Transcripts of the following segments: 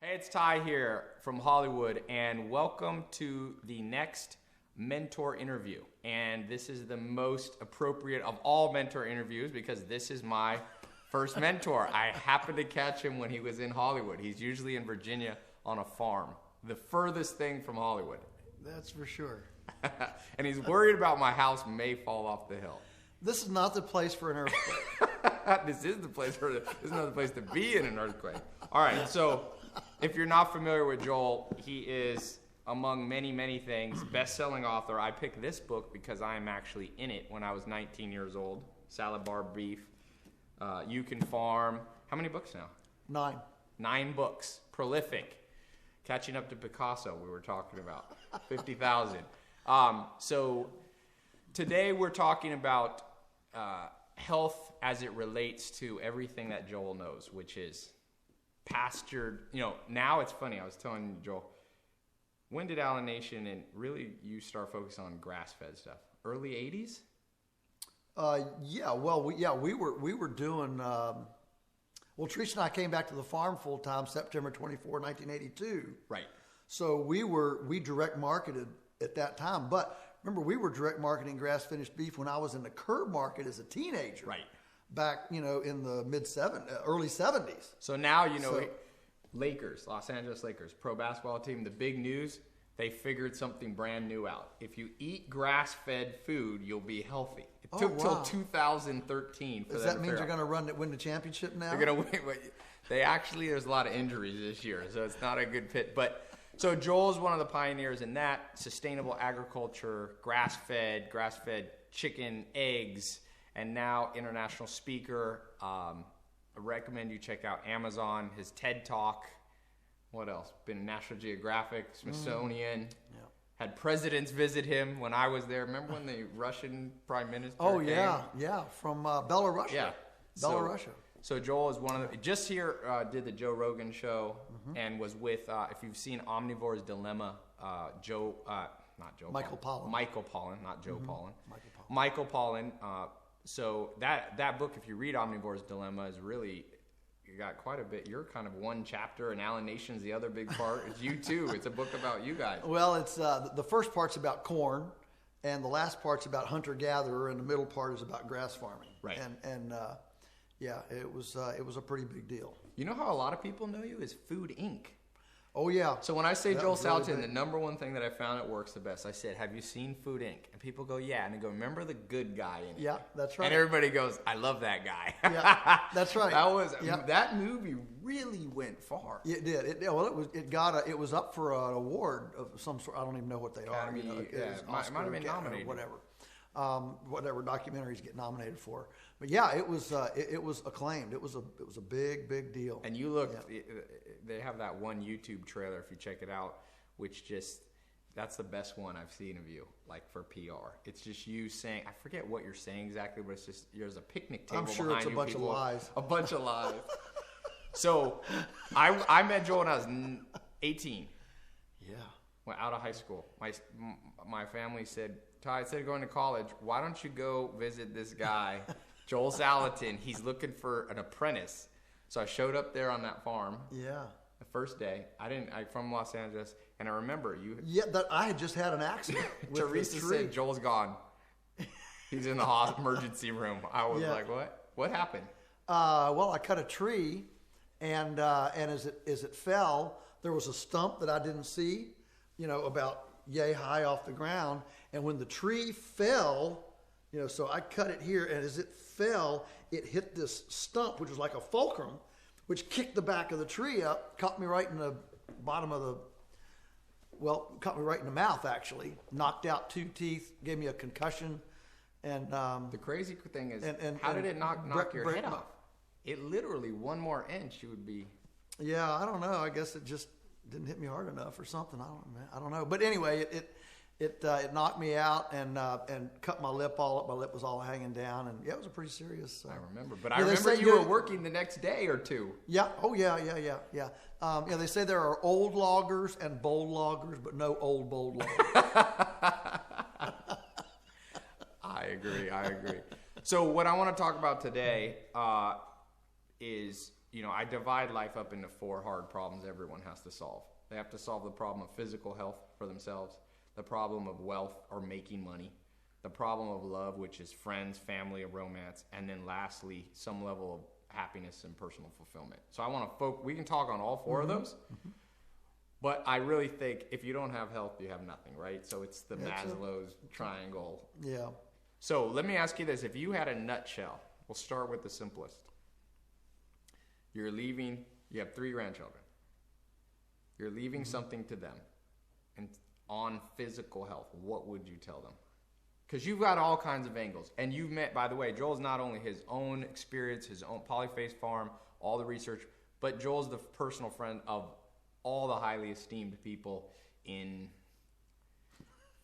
Hey, it's Ty here from Hollywood, and welcome to the next mentor interview. And this is the most appropriate of all mentor interviews because this is my first mentor. I happened to catch him when he was in Hollywood. He's usually in Virginia on a farm, the furthest thing from Hollywood. That's for sure. And he's worried about my house may fall off the hill. This is not the place for an earthquake. This is not the place to be in an earthquake. All right, so if you're not familiar with Joel, he is, among many, many things, best-selling author. I picked this book because I am actually in it when I was 19 years old. Salad Bar Beef, You Can Farm. How many books now? 9. 9 books. Prolific. Catching up to Picasso, we were talking about. 50,000. So today we're talking about health as it relates to everything that Joel knows, which is pastured. Now it's funny. I was telling you, Joel, when did Allen Nation and really you start focusing on grass-fed stuff? Early 80s? We were doing. Teresa and I came back to the farm full time September 24, 1982. Right. So we direct marketed at that time, but remember we were direct marketing grass-finished beef when I was in the curb market as a teenager. Right. Back, in the early 70s. So now, Lakers, Los Angeles Lakers, pro basketball team, the big news, they figured something brand new out. If you eat grass-fed food, you'll be healthy. It took till 2013 for Does that mean they're going to win the championship now? They're going to win. There's a lot of injuries this year, so it's not a good fit. But so Joel's one of the pioneers in that, sustainable agriculture, grass-fed chicken, eggs, and now international speaker. I recommend you check out Amazon, his TED Talk. What else? Been National Geographic, Smithsonian. Yeah. Had presidents visit him when I was there. Remember when the Russian prime minister came? Yeah, from Belarus. Yeah. Belarus. So Joel is one of the, just here did the Joe Rogan show and was with, if you've seen Omnivore's Dilemma, Michael Pollan, not Joe Pollan. Michael Pollan. So that book, if you read Omnivore's Dilemma, is really, you got quite a bit. You're kind of one chapter, and Allen Nation's the other big part. It's you too. It's a book about you guys. Well, it's the first part's about corn, and the last part's about hunter-gatherer, and the middle part is about grass farming. Right. And it was a pretty big deal. You know how a lot of people know you is Food Inc. Oh, yeah. So when I say Joel Salatın, the number one thing that I found that works the best, I said, have you seen Food Inc.? And people go, yeah. And they go, remember the good guy in it? Yeah, that's right. And everybody goes, I love that guy. Yeah, that's right. That movie really went far. It did. It was up for an award of some sort. I don't even know what they are. It might have been nominated. Whatever documentaries get nominated for. But yeah, it was acclaimed. It was a big deal. And you look, they have that one YouTube trailer if you check it out, which that's the best one I've seen of you, like for PR. It's just you saying, I forget what you're saying exactly, but it's just there's a picnic table behind you. I'm sure it's a bunch of lies. A bunch of lies. So I met Joel when I was 18. Yeah. Went out of high school. My family said, Ty, instead of going to college, why don't you go visit this guy, Joel Salatın? He's looking for an apprentice. So I showed up there on that farm. Yeah. The first day. I'm from Los Angeles, and I remember you. Yeah, I had just had an accident with Teresa said, Joel's gone. He's in the emergency room. I was like, what? What happened? I cut a tree, and as it fell, there was a stump that I didn't see, about yay high off the ground. And when the tree fell, so I cut it here, and as it fell, it hit this stump, which was like a fulcrum, which kicked the back of the tree up, caught me right in the caught me right in the mouth, actually. Knocked out 2 teeth, gave me a concussion. And the crazy thing is, how did it knock your head off? It literally, one more inch, you would be... Yeah, I don't know. I guess it just didn't hit me hard enough or something. I don't know. But anyway, it knocked me out and cut my lip all up. My lip was all hanging down, and it was a pretty serious. I remember, but I remember you were working the next day or two. Yeah. Oh yeah. They say there are old loggers and bold loggers, but no old bold loggers. I agree. So what I want to talk about today is I divide life up into 4 hard problems everyone has to solve. They have to solve the problem of physical health for themselves, the problem of wealth or making money, the problem of love, which is friends, family, or romance, and then lastly, some level of happiness and personal fulfillment. So I want to we can talk on all 4 of those, but I really think if you don't have health, you have nothing, right? So it's the Maslow's triangle. Yeah. So let me ask you this. If you had a nutshell, we'll start with the simplest. You're leaving, you have 3 grandchildren. You're leaving something to them and on physical health. What would you tell them? Because you've got all kinds of angles. And you've met, by the way, Joel's not only his own experience, his own polyface farm, all the research, but Joel's the personal friend of all the highly esteemed people in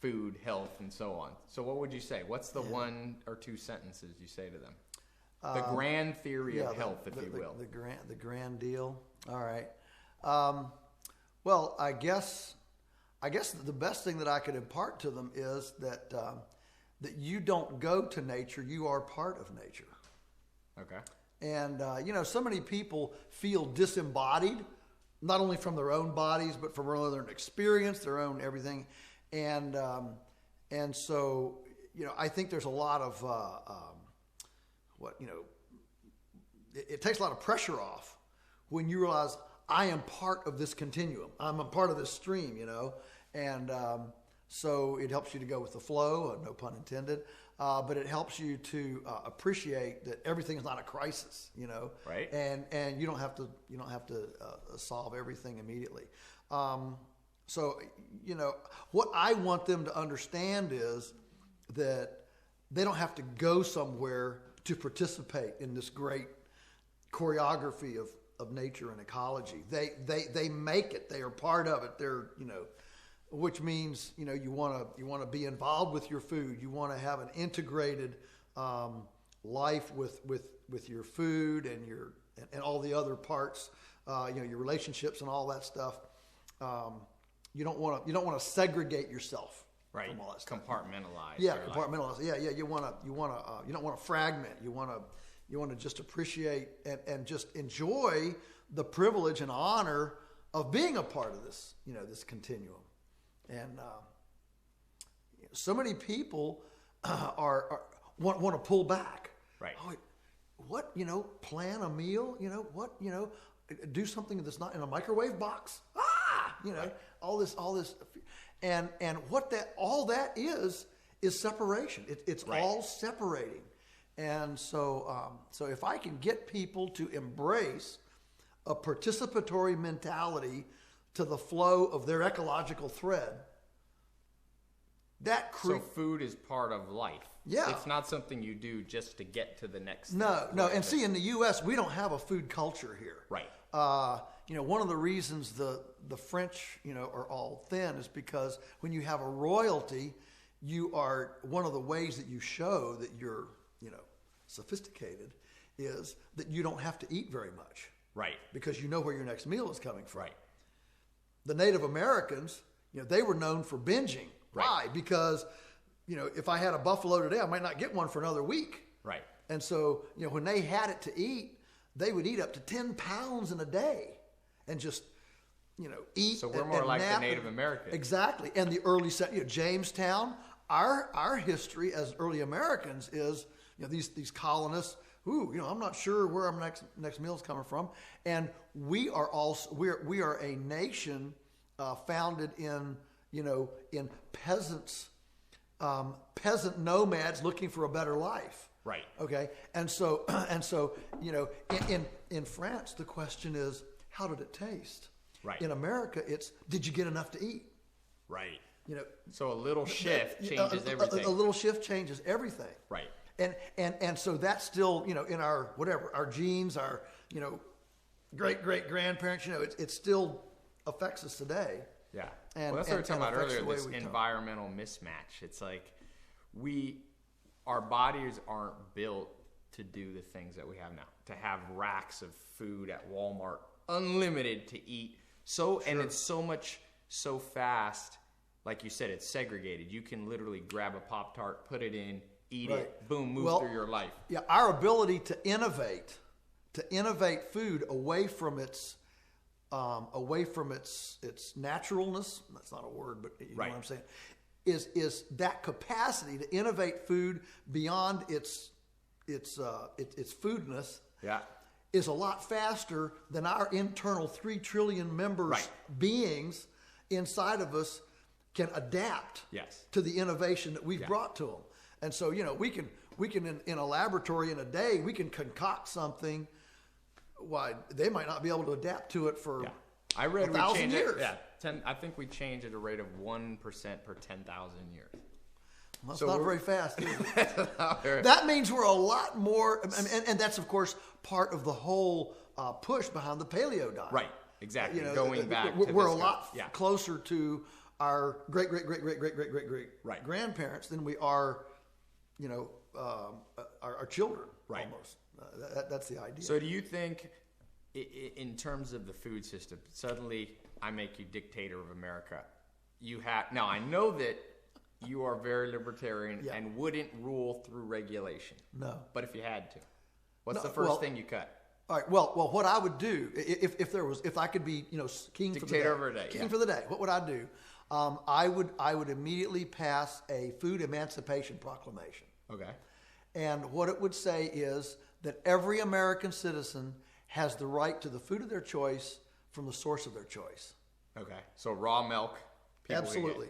food, health, and so on. So what would you say? What's the 1 or 2 sentences you say to them? The grand theory of health, if you will. The grand deal. All right. Well, I guess the best thing that I could impart to them is that that you don't go to nature, you are part of nature. Okay. And so many people feel disembodied, not only from their own bodies, but from their own experience, their own everything, and so I think there's a lot of it takes a lot of pressure off when you realize I am part of this continuum. I'm a part of this stream, and so it helps you to go with the flow, no pun intended, but it helps you to appreciate that everything is not a crisis, right? And you don't have to solve everything immediately. So what I want them to understand is that they don't have to go somewhere to participate in this great choreography of nature and ecology. They make it. They are part of it. They're which means you want to be involved with your food. You want to have an integrated life with your food and all the other parts. Your relationships and all that stuff. You don't want to segregate yourself. Right. From all that stuff. Compartmentalize. Yeah, compartmentalize. Life. Yeah. You don't want to fragment. You want to just appreciate and just enjoy the privilege and honor of being a part of this, this continuum. And so many people want to pull back. Right. Oh, what plan a meal? Do something that's not in a microwave box. Right. all this, and what all that is separation. It's right. all separating. And so if I can get people to embrace a participatory mentality to the flow of their ecological thread, so food is part of life. Yeah. It's not something you do just to get to the next No. And see, in the U.S., we don't have a food culture here. Right. One of the reasons the French, are all thin is because when you have a royalty, one of the ways that you show that you're, sophisticated is that you don't have to eat very much. Right. Because you know where your next meal is coming from. Right. The Native Americans, they were known for binging. Right. Why? Because, if I had a buffalo today, I might not get one for another week. Right. And so, when they had it to eat, they would eat up to 10 pounds in a day and just, eat. So we're more like the Native Americans. Exactly. And the early, Jamestown, our history as early Americans is, these colonists, I'm not sure where our next meal is coming from. And we are a nation founded in peasants, peasant nomads looking for a better life. Right. Okay. And so, in France, the question is, how did it taste? Right. In America, it's, did you get enough to eat? Right. So a little shift changes everything. A little shift changes everything. Right. And so that's still, in our, our genes, our, great-great-grandparents, it still affects us today. Yeah. And, that's what we were talking about earlier, this we environmental mismatch. It's like our bodies aren't built to do the things that we have now, to have racks of food at Walmart, unlimited to eat. And it's so fast, like you said, it's segregated. You can literally grab a Pop-Tart, put it in, eat it, boom, move through your life. Yeah, our ability to innovate, to innovate food away from its naturalness. That's not a word, but you know what I'm saying. Is that capacity to innovate food beyond its foodness? Yeah. Is a lot faster than our internal 3 trillion members beings inside of us can adapt to the innovation that we've brought to them. And so, you know, we can in a laboratory in a day, we can concoct something. Why they might not be able to adapt to it for I read 1,000 years. I think we change at a rate of 1% per 10,000 years. Well, that's not very fast, is it? That means we're a lot more, and that's, of course, part of the whole push behind the paleo diet. Right, exactly. You know, going back we're a lot closer to our great right. grandparents than we are, you know, our children, almost. That's the idea. So do you think, in terms of the food system, suddenly I make you dictator of America? Now, I know that you are very libertarian and wouldn't rule through regulation. No. But if you had to, what's the first thing you cut? All right. Well, what I would do if I could be, you know, king dictator for the day, king for the day, what would I do? I would immediately pass a food emancipation proclamation. Okay. And what it would say is that every American citizen has the right to the food of their choice from the source of their choice. Okay. So raw milk. Absolutely.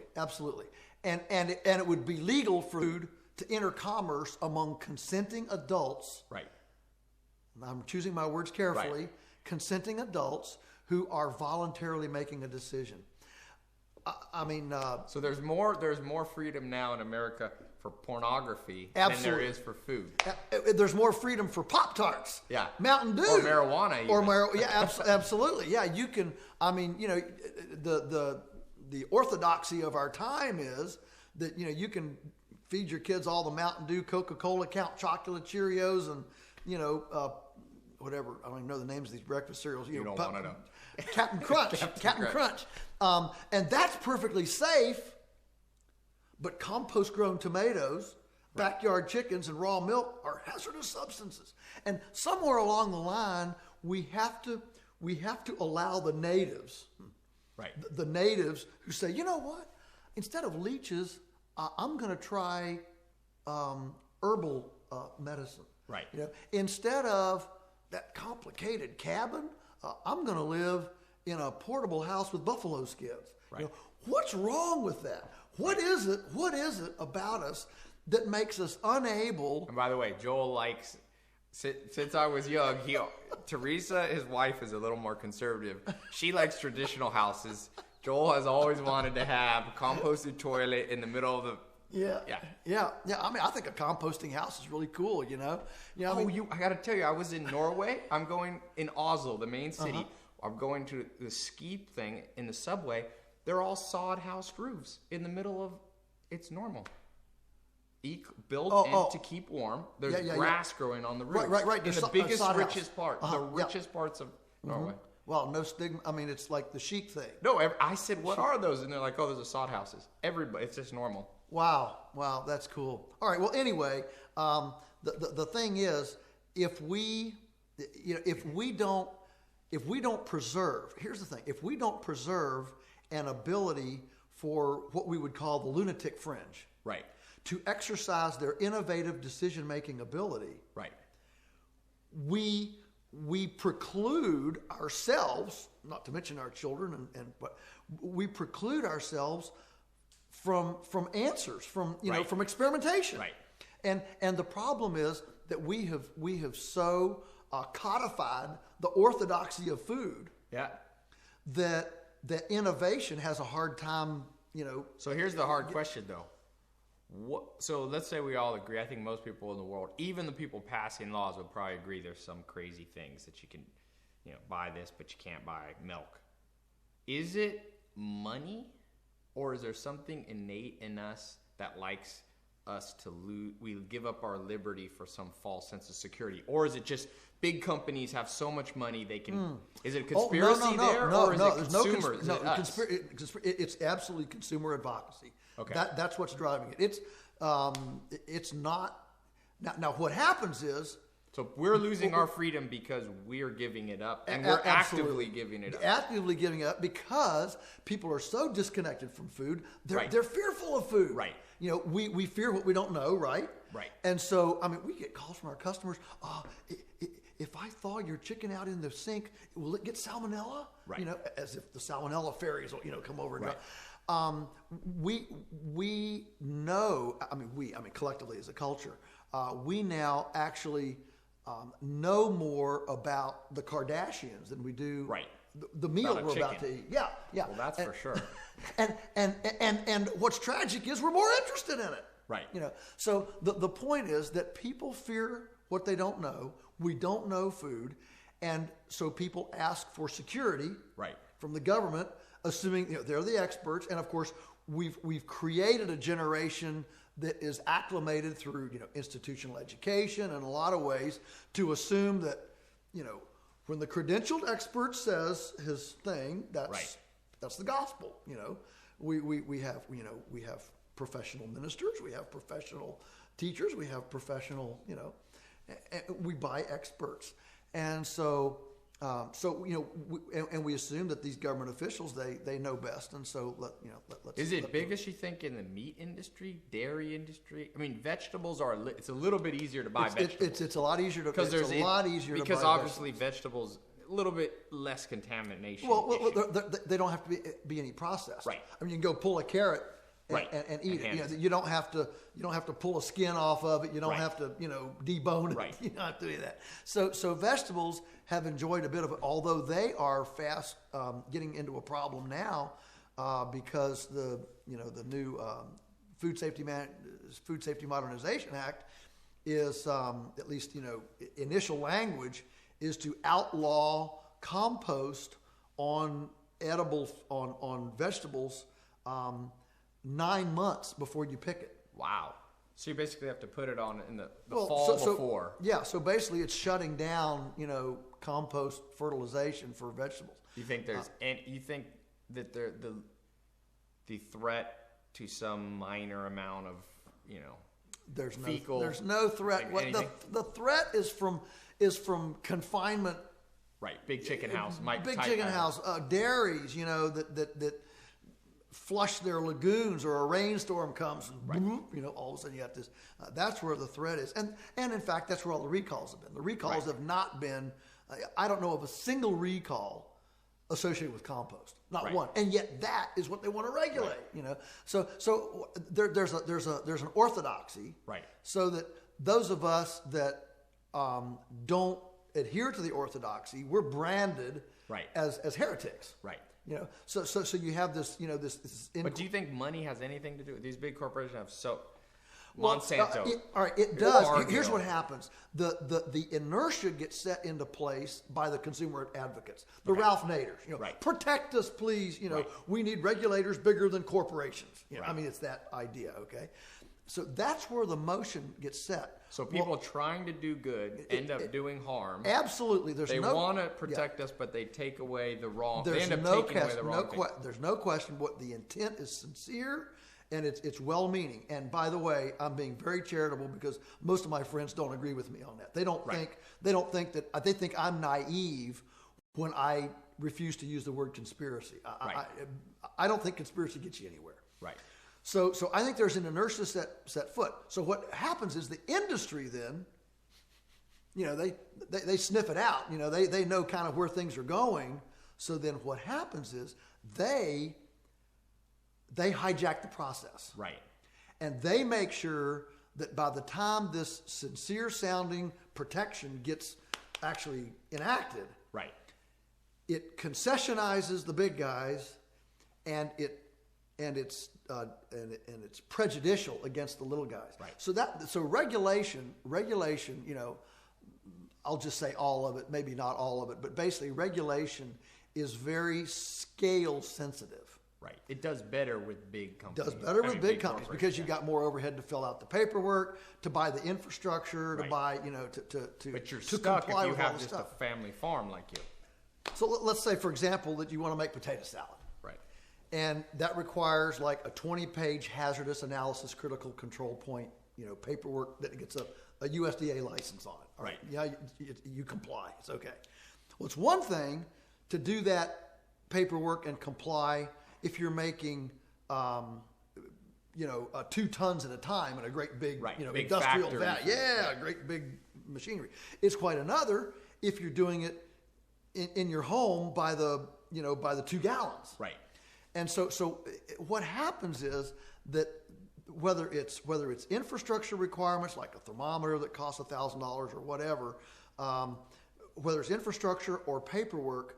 And it would be legal for food to enter commerce among consenting adults. Right. I'm choosing my words carefully. Right. Consenting adults who are voluntarily making a decision. I mean, so there's more freedom now in America for pornography than there is for food. There's more freedom for Pop-Tarts. Yeah. Mountain Dew. Or marijuana. Even. Absolutely. Yeah, you can. I mean, you know, the orthodoxy of our time is that, you know, you can feed your kids all the Mountain Dew, Coca-Cola, Count Chocolate, Cheerios, and, you know, whatever. I don't even know the names of these breakfast cereals. You don't want to know. Captain Crunch. Captain Crunch. And that's perfectly safe, but compost-grown tomatoes, backyard chickens, and raw milk are hazardous substances. And somewhere along the line, we have to allow the natives, the natives who say, you know what, instead of leeches, I'm going to try herbal medicine. Right. You know, instead of that complicated cabin, I'm going to live in a portable house with buffalo skins. Right. You know, what's wrong with that? What is it about us that makes us unable? And by the way, Joel likes, since I was young, Teresa, his wife, is a little more conservative. She likes traditional houses. Joel has always wanted to have a composted toilet in the middle of the. Yeah. I mean, I think a composting house is really cool. You know. I got to tell you, I was in Norway. I'm going in Oslo, the main city. Uh-huh. I'm going to the ski thing in the subway. They're all sawed house roofs in the middle of. It's normal. Built in to keep warm. There's grass growing on the roof. Right. In the biggest, richest part, the richest parts of Norway. Well, no stigma. I mean, it's like the chic thing. No, I said, what are those? And they're like, oh, those are sod houses. Everybody, it's just normal. Wow, that's cool. All right. Well, anyway, the thing is, if we don't preserve, here's the thing: if we don't preserve an ability for what we would call the lunatic fringe, right, to exercise their innovative decision-making ability, right, we preclude ourselves, not to mention our children, but we preclude ourselves from answers, from experimentation. Right. And the problem is that we have so codified the orthodoxy of food. Yeah. That innovation has a hard time, you know. So here's the hard question, though. So let's say we all agree. I think most people in the world, even the people passing laws, would probably agree there's some crazy things that you can, you know, buy this, but you can't buy milk. Is it money, or is there something innate in us that likes us to lose? We give up our liberty for some false sense of security, or is it just big companies have so much money they can? Is it a conspiracy or is it consumers? It's absolutely consumer advocacy. Okay. That's what's driving it. It's not. Now what happens is So we're losing our freedom because we're giving it up, and we're actively giving it up. Actively giving it up because people are so disconnected from food. They're fearful of food. Right. You know, we fear what we don't know, right? Right. And so, I mean, we get calls from our customers. If I thaw your chicken out in the sink, will it get salmonella? Right. You know, as if the salmonella fairies will, come over and right. go. We know. I mean, collectively as a culture, we now actually know more about the Kardashians than we do the meal we're about to eat. Yeah. Well, that's for sure. And what's tragic is we're more interested in it. Right. You know. So the point is that people fear what they don't know. We don't know food, and so people ask for security from the government, assuming they're the experts. And of course, we've created a generation that is acclimated through institutional education in a lot of ways to assume that when the credentialed expert says his thing, that's the gospel. We have professional ministers, we have professional teachers, we have professional we buy experts, and so we assume that these government officials they know best, and so let's. Is it biggest you think in the meat industry, dairy industry? I mean, vegetables it's a little bit easier to buy vegetables. It's a lot easier to because obviously vegetables. a little bit less contamination. Well, they don't have to be any processed. Right. I mean, you can go pull a carrot. And eat it. You don't have to pull a skin off of it. You don't have to debone it. Right. You don't have to do that. So vegetables have enjoyed a bit of it, although they are fast getting into a problem now because the new Food Safety Modernization Act is at least initial language is to outlaw compost on vegetables. 9 months before you pick it. Wow. So you basically have to put it on in the fall before. Yeah, so basically it's shutting down, compost fertilization for vegetables. You think you think that the threat to some minor amount of, there's fecal, there's no threat. The threat is from confinement. Right. Big chicken house. Dairies, that flush their lagoons, or a rainstorm comes and boop, all of a sudden you got this. That's where the threat is, and in fact that's where all the recalls have been. The recalls have not been. I don't know of a single recall associated with compost, not one. And yet that is what they want to regulate. So there's an orthodoxy, so that those of us that don't adhere to the orthodoxy, we're branded as heretics. Right. So you have this, this. But do you think money has anything to do with these big corporations? Monsanto. All right, it does. Here's what happens: the inertia gets set into place by the consumer advocates, the Ralph Naders. Protect us, please. We need regulators bigger than corporations. I mean, it's that idea. Okay, so that's where the motion gets set. So people trying to do good end up doing harm. Absolutely. They want to protect us, but they take away the wrong. They end up taking away the wrong thing. There's no question what the intent is sincere, and it's well-meaning. And by the way, I'm being very charitable because most of my friends don't agree with me on that. They don't think that. They think I'm naive when I refuse to use the word conspiracy. I don't think conspiracy gets you anywhere. Right. So I think there's an inertia set foot. So what happens is the industry then, they sniff it out. They know kind of where things are going. So then what happens is they hijack the process. Right. And they make sure that by the time this sincere sounding protection gets actually enacted, it concessionizes the big guys, and it's prejudicial against the little guys. Right. So regulation, I'll just say all of it, maybe not all of it, but basically regulation is very scale sensitive. Right. It does better with big companies. Does better with big companies because you've got more overhead to fill out the paperwork, to buy the infrastructure, to buy, But you're to stuck comply if you with have all the just stuff. a family farm like you. So let's say, for example, that you want to make potato salad. Right. And that requires like a 20-page hazardous analysis critical control point, paperwork that gets a USDA license on it. All Right. Yeah, you comply. It's okay. Well, it's one thing to do that paperwork and comply if you're making, 2 tons at a time in a great big, Right. Big industrial factory. vat. Yeah, great big machinery. It's quite another if you're doing it in your home by the 2 gallons. Right. And so what happens is that whether it's infrastructure requirements like a thermometer that costs $1,000 or whatever, whether it's infrastructure or paperwork,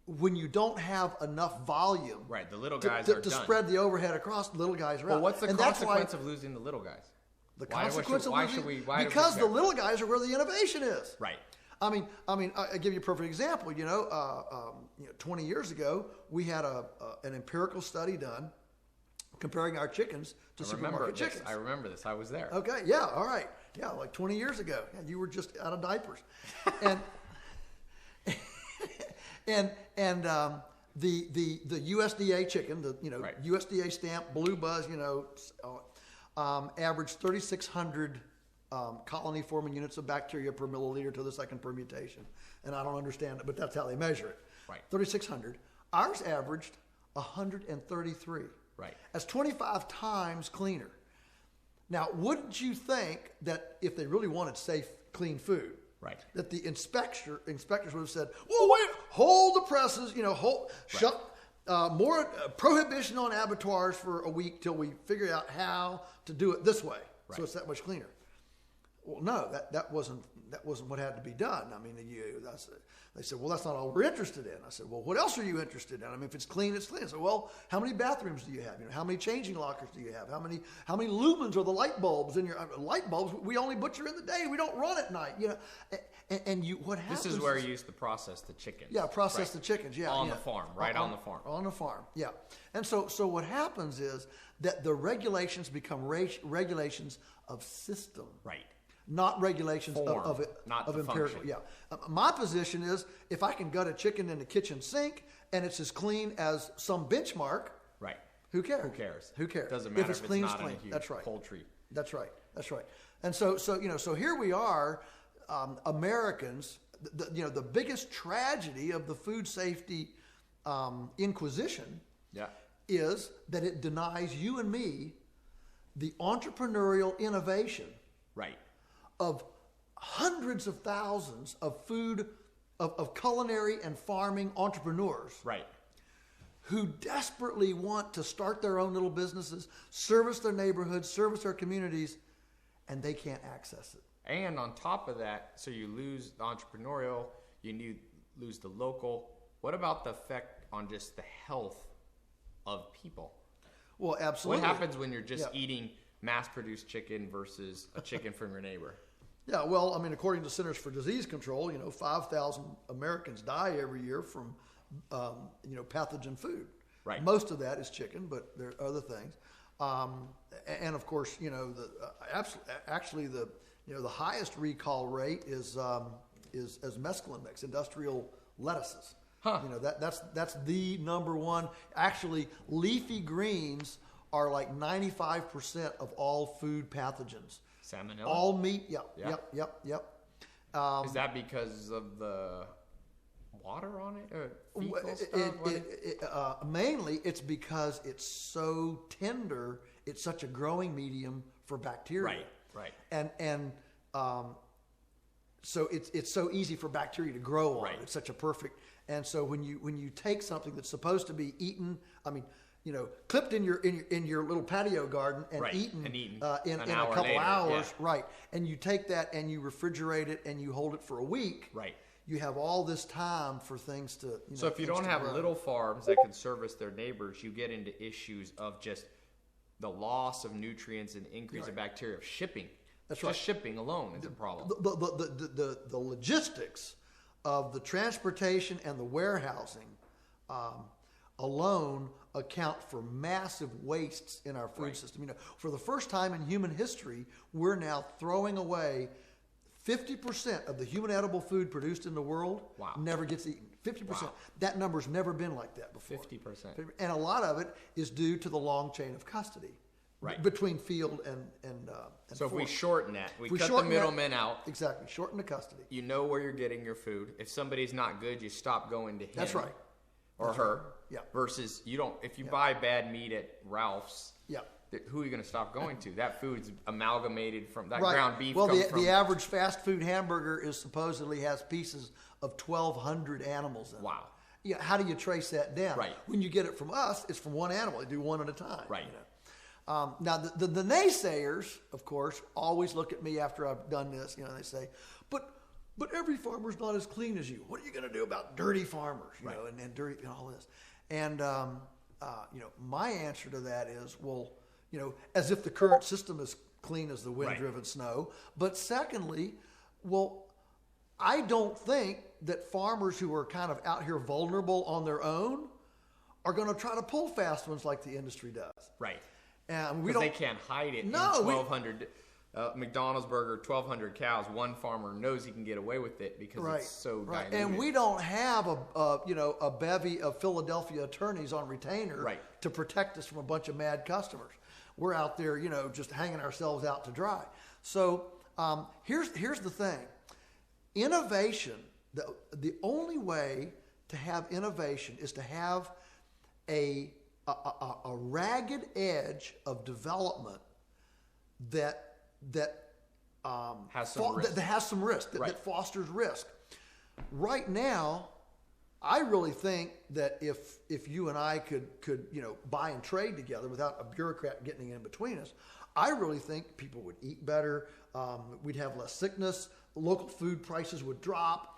when you don't have enough volume, Right, the little guys to are done. spread the overhead across, little guys are out. Well, what's the And that's why consequence of losing the little guys? the Why consequence of losing? should we? Why do Because we the care? little guys are where the innovation is. Right. I mean, I give you a perfect example. 20 years ago, we had an empirical study done comparing our chickens to supermarket chickens. I remember this. I was there. Okay, yeah, all right, yeah, like 20 years ago. Yeah, you were just out of diapers, and the USDA chicken, Right. USDA stamp, Blue Buzz, averaged 3,600 colony forming units of bacteria per milliliter to the second permutation, and I don't understand it, but that's how they measure it. Right. 3,600. Ours averaged 133. Right. That's 25 times cleaner. Now, wouldn't you think that if they really wanted safe, clean food, Right. that the inspectors would have said, "Well, wait, hold the presses, shut more prohibition on abattoirs for a week till we figure out how to do it this way, so Right. it's that much cleaner." Well, no, that wasn't what had to be done. I mean, they said, "Well, that's not all we're interested in." I said, "Well, what else are you interested in? I mean, if it's clean, it's clean." I said, "Well, how many bathrooms do you have? How many changing lockers do you have? How many lumens are the light bulbs in your light bulbs? We only butcher in the day. We don't run at night. What happens? This is where you used to process the chickens. Yeah, process Right. the chickens. Yeah, On yeah. the farm, right on the farm. On the farm, yeah. And so what happens is that the regulations become regulations of system, Right. not regulations Form, of not the empirical. function. Yeah. My position is if I can gut a chicken in the kitchen sink and it's as clean as some benchmark, Right. who cares? Who cares? Who cares? Doesn't matter it's if clean, it's it's not in clean. a huge That's right. poultry. That's right. That's right. And so here we are, Americans. The biggest tragedy of the food safety inquisition Yeah. is that it denies you and me the entrepreneurial innovation Right. of hundreds of thousands of culinary and farming entrepreneurs Right. who desperately want to start their own little businesses, service their neighborhoods, service their communities, and they can't access it. And on top of that, so you lose the entrepreneurial, lose the local. What about the effect on just the health of people? Well, absolutely. What happens when you're just Yeah. eating mass-produced chicken versus a chicken from your neighbor? Yeah, well, I mean, according to Centers for Disease Control, 5,000 Americans die every year from, pathogen food. Right. Most of that is chicken, but there are other things. And of course, the highest recall rate is mesclun mix, industrial lettuces. Huh. That's the number one. Actually, leafy greens are like 95% of all food pathogens. Salmonella? All meat, yep. Is that because of the water on it? Or fecal stuff? Mainly, it's because it's so tender. It's such a growing medium for bacteria. Right. And so it's so easy for bacteria to grow on. Right. It's such a perfect. And so when you take something that's supposed to be eaten, clipped in your little patio garden and Right. eaten, And eaten in an a hour couple later, hours, yeah. right? And you take that and you refrigerate it and you hold it for a week. Right. You have all this time for things to. So if you things don't to have grow. little farms that can service their neighbors, you get into issues of just the loss of nutrients and increase of bacteria of shipping. That's just right. shipping alone is a problem. The logistics of the transportation and the warehousing alone account for massive wastes in our food system. For the first time in human history, we're now throwing away 50% of the human edible food produced in the world. Wow. Never gets eaten. 50%. Wow. That number's never been like that before. 50%. And a lot of it is due to the long chain of custody. Right. between field and So if we forest. shorten that, we cut the shorten that- middlemen out. Exactly. Shorten the custody. You know where you're getting your food. If somebody's not good, you stop going to him. That's right. Or That's her. right. Yeah. Versus you don't. If you buy bad meat at Ralph's, Yeah. who are you going to stop going to? That food's amalgamated from that Right. ground beef. Well, comes the from, average fast food hamburger is supposedly has pieces of 1,200 animals in it. Wow. Yeah. How do you trace that down? Right. When you get it from us, it's from one animal. They do one at a time. Right. You know? Now, the naysayers, of course, always look at me after I've done this. You know, they say, "But every farmer's not as clean as you. What are you going to do about dirty farmers? You know, and dirty and all this." And you know, my answer to that is, well, you know, as if the current system is clean as the wind-driven snow. But secondly, well, I don't think that farmers who are kind of out here vulnerable on their own are going to try to pull fast ones like the industry does. Right. And we Because don't. they can't hide it. No, in 1,200 McDonald's burger, 1,200 cows. One farmer knows he can get away with it because it's so diluted. And we don't have a bevy of Philadelphia attorneys on retainer to protect us from a bunch of mad customers. We're out there, you know, just hanging ourselves out to dry. So here's the thing: innovation. The only way to have innovation is to have a ragged edge of development that has some risk. that has some risk, that fosters risk. Right now, I really think that if you and I could you know, buy and trade together without a bureaucrat getting in between us, I really think people would eat better. We'd have less sickness. Local food prices would drop.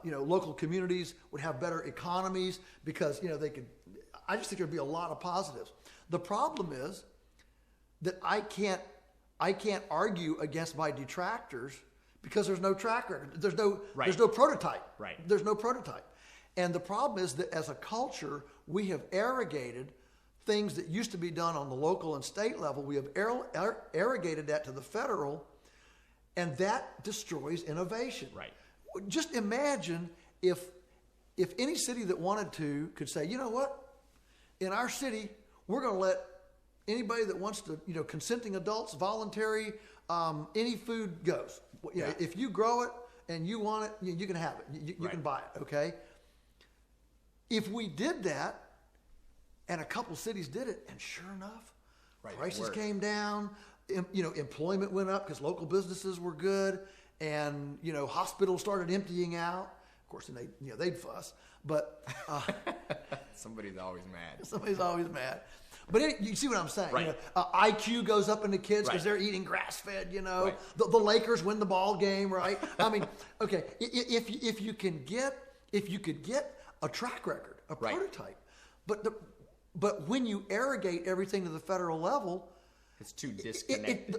You know, local communities would have better economies because, you know, they could. I just think there'd be a lot of positives. The problem is that I can't argue against my detractors because there's no track record. There's no prototype. Right. There's no prototype. And the problem is that as a culture, we have arrogated things that used to be done on the local and state level. We have arrogated that to the federal, and that destroys innovation. Right. Just imagine if any city that wanted to could say, you know what? In our city, we're going to let anybody that wants to, you know, consenting adults, voluntary, any food goes. You know, if you grow it and you want it, you can have it. You can buy it, okay? If we did that, and a couple cities did it, and sure enough, prices came down, you know, employment went up because local businesses were good, and, you know, hospitals started emptying out. Of course, and they'd fuss, but Somebody's always mad. Somebody's always mad. But you see what I'm saying? Right. You know, IQ goes up in the kids because they're eating grass-fed. You know, Right. the Lakers win the ball game, right? I mean, okay, if you could get a track record, a prototype, but when you arrogate everything to the federal level, It's too disconnected.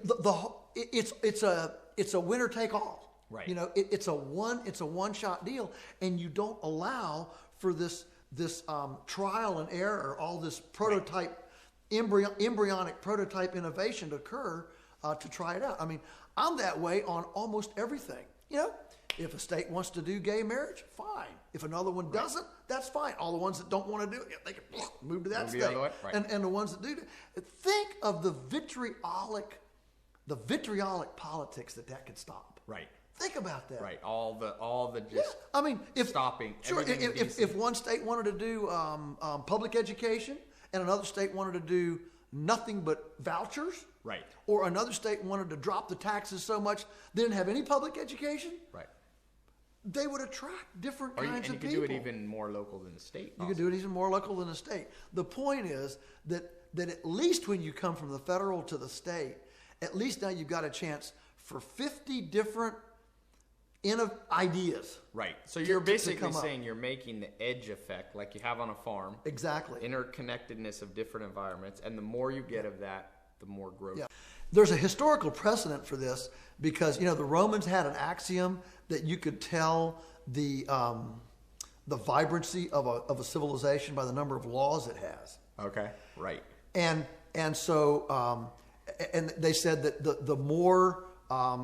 it's a winner take all. Right. You know, it's a one shot deal, and you don't allow for this trial and error, all this prototype, embryonic prototype innovation to occur to try it out. I mean, I'm that way on almost everything. You know, if a state wants to do gay marriage, fine. If another one doesn't, that's fine. All the ones that don't want to do it, they can move to that Move the state. other way. Right. And the ones that do, think of the vitriolic politics that could stop. Right. Think about that. Right. All the just I mean, if stopping. Sure. everything If one state wanted to do public education and another state wanted to do nothing but vouchers, Right. or another state wanted to drop the taxes so much they didn't have any public education, Right. they would attract different Or you, kinds and of you people. could do it even more local than the state. You could do it even more local than the state. The point is that at least when you come from the federal to the state, at least now you've got a chance for 50 different ideas. Right. So you're basically come up. saying you're making the edge effect like you have on a farm. Exactly. Interconnectedness of different environments. And the more you get of that, the more growth. Yeah. There's a historical precedent for this because, you know, the Romans had an axiom that you could tell the vibrancy of a civilization by the number of laws it has. Okay. Right. And so and they said that the more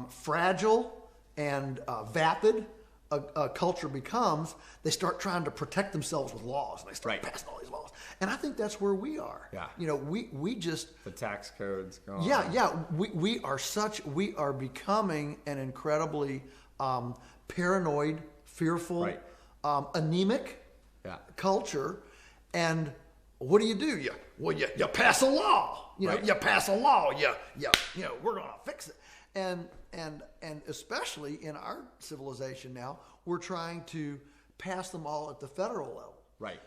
fragile and vapid a culture becomes, they start trying to protect themselves with laws, and they start passing all these laws. And I think that's where we are. Yeah. We just the tax codes going we are becoming an incredibly paranoid, fearful, anemic culture. And what do? You pass a law. You pass a law. We're going to fix it. And especially in our civilization now, we're trying to pass them all at the federal level. Right.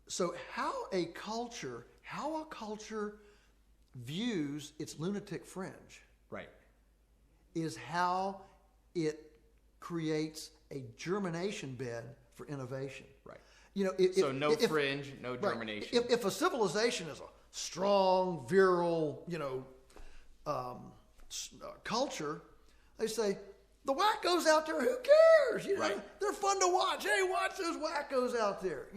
So how a culture views its lunatic fringe, is how it creates a germination bed for innovation. Right. So no fringe, no germination. If a civilization is a strong, virile, culture, they say, the wackos out there, who cares? They're fun to watch. Hey, watch those wackos out there.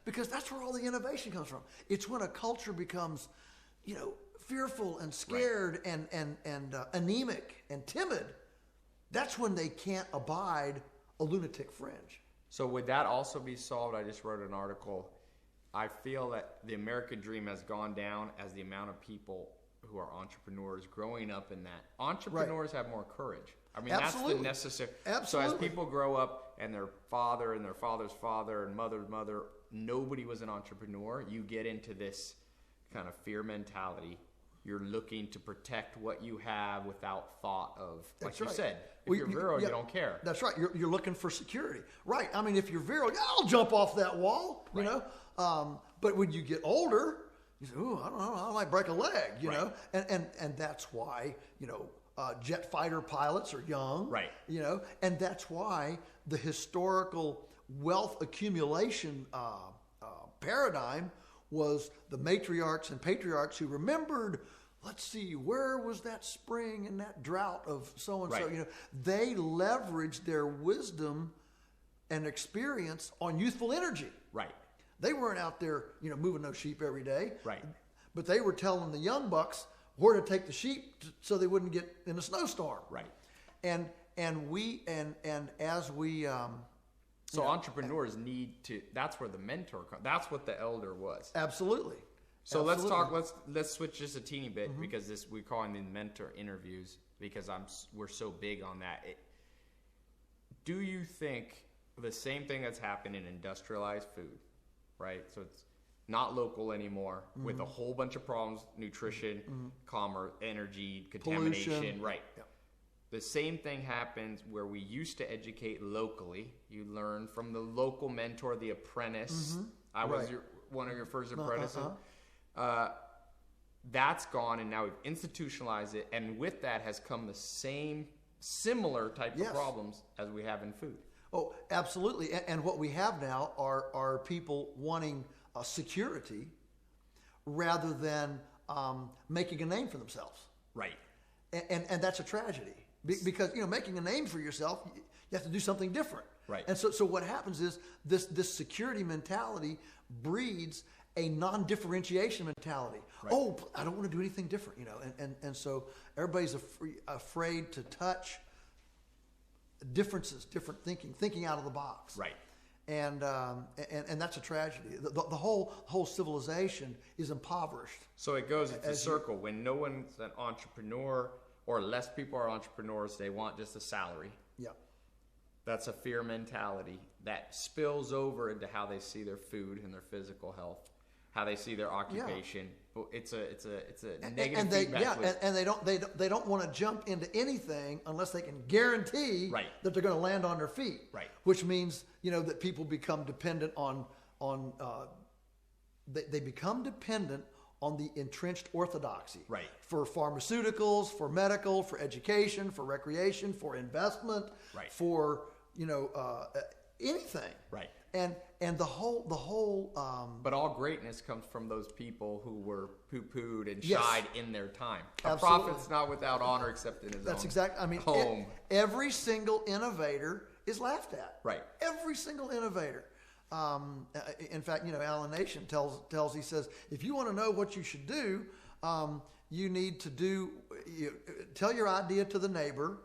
Because that's where all the innovation comes from. It's when a culture becomes, fearful and scared and anemic and timid. That's when they can't abide a lunatic fringe. So would that also be solved? I just wrote an article. I feel that the American dream has gone down as the amount of people who are entrepreneurs growing up in that. Entrepreneurs have more courage. I mean, Absolutely. that's the necessary. Absolutely. So as people grow up and their father and their father's father and mother's mother, nobody was an entrepreneur, you get into this kind of fear mentality. You're looking to protect what you have without thought of, like you said, if you're virile, you don't care. That's right. You're looking for security. Right. I mean, if you're virile, I'll jump off that wall, you know. But when you get older, you say, I don't know, I might break a leg, you know. And that's why, jet fighter pilots are young, and that's why the historical wealth accumulation paradigm was the matriarchs and patriarchs who remembered, let's see, where was that spring and that drought of so-and-so? They leveraged their wisdom and experience on youthful energy. Right. They weren't out there, moving those sheep every day. Right. But they were telling the young bucks where to take the sheep so they wouldn't get in a snowstorm. Right. And as we so entrepreneurs need to. That's where the mentor comes. That's what the elder was. Absolutely. So let's talk. Let's switch just a teeny bit because we're calling them mentor interviews because we're so big on that. Do you think the same thing that's happened in industrialized food, right? So it's not local anymore with a whole bunch of problems: nutrition, commerce, energy, contamination. Pollution. Right. Yeah. The same thing happens where we used to educate locally. You learn from the local mentor, the apprentice. I was one of your first apprentices. That's gone, and now we've institutionalized it. And with that has come the similar type of problems as we have in food. Oh, absolutely. And what we have now are people wanting security rather than making a name for themselves. Right. And that's a tragedy. Because making a name for yourself, you have to do something different. Right. And so what happens is this security mentality breeds a non-differentiation mentality. Right. Oh, I don't want to do anything different, and so everybody's afraid to touch differences, different thinking out of the box. Right. And that's a tragedy. The whole civilization is impoverished. So it goes into a circle. When no one's an entrepreneur or less people are entrepreneurs, they want just a salary. Yeah. That's a fear mentality that spills over into how they see their food and their physical health, how they see their occupation. Yeah. It's a negative feedback loop. And they don't want to jump into anything unless they can guarantee that they're going to land on their feet. Right. Which means that people become dependent on they become dependent on the entrenched orthodoxy. Right. For pharmaceuticals, for medical, for education, for recreation, for investment, for anything. Right. And the whole but all greatness comes from those people who were poo-pooed and Yes. shied in their time. A Absolutely. prophet's not without honor except in his That's own exactly. I mean, home. Every single innovator is laughed at. Right. Every single innovator. In fact, Alan Nation tells he says, if you want to know what you should do, you need to tell your idea to the neighbor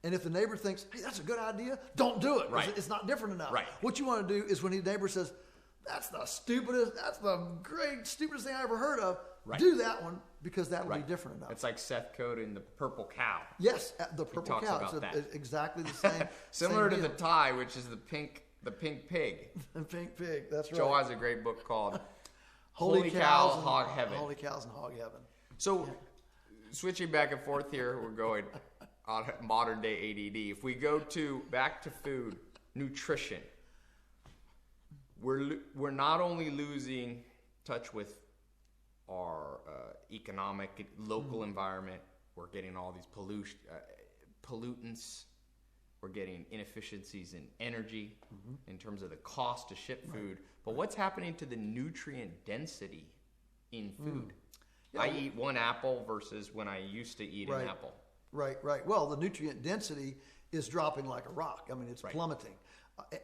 And if the neighbor thinks, hey, that's a good idea, don't do it. Right. It's not different enough. Right. What you want to do is when the neighbor says, that's the stupidest thing I ever heard of, Right. do that one because that'll be different enough. It's like Seth Godin, the purple cow. Yes, the purple talks cow. about that. It's exactly the same. Similar same to deal. the tie, which is the pink pig. The pink pig, that's right. Joel has a great book called Holy Cow, Cows and Hog Heaven. Holy Cows and Hog Heaven. So, switching back and forth here, we're going on modern day ADD. If we go back to food, nutrition, we're not only losing touch with our economic, local environment, we're getting all these pollutants, we're getting inefficiencies in energy in terms of the cost to ship food. But what's happening to the nutrient density in food? Yeah, I eat one apple versus when I used to eat an apple. Right. Well, the nutrient density is dropping like a rock. I mean, it's plummeting.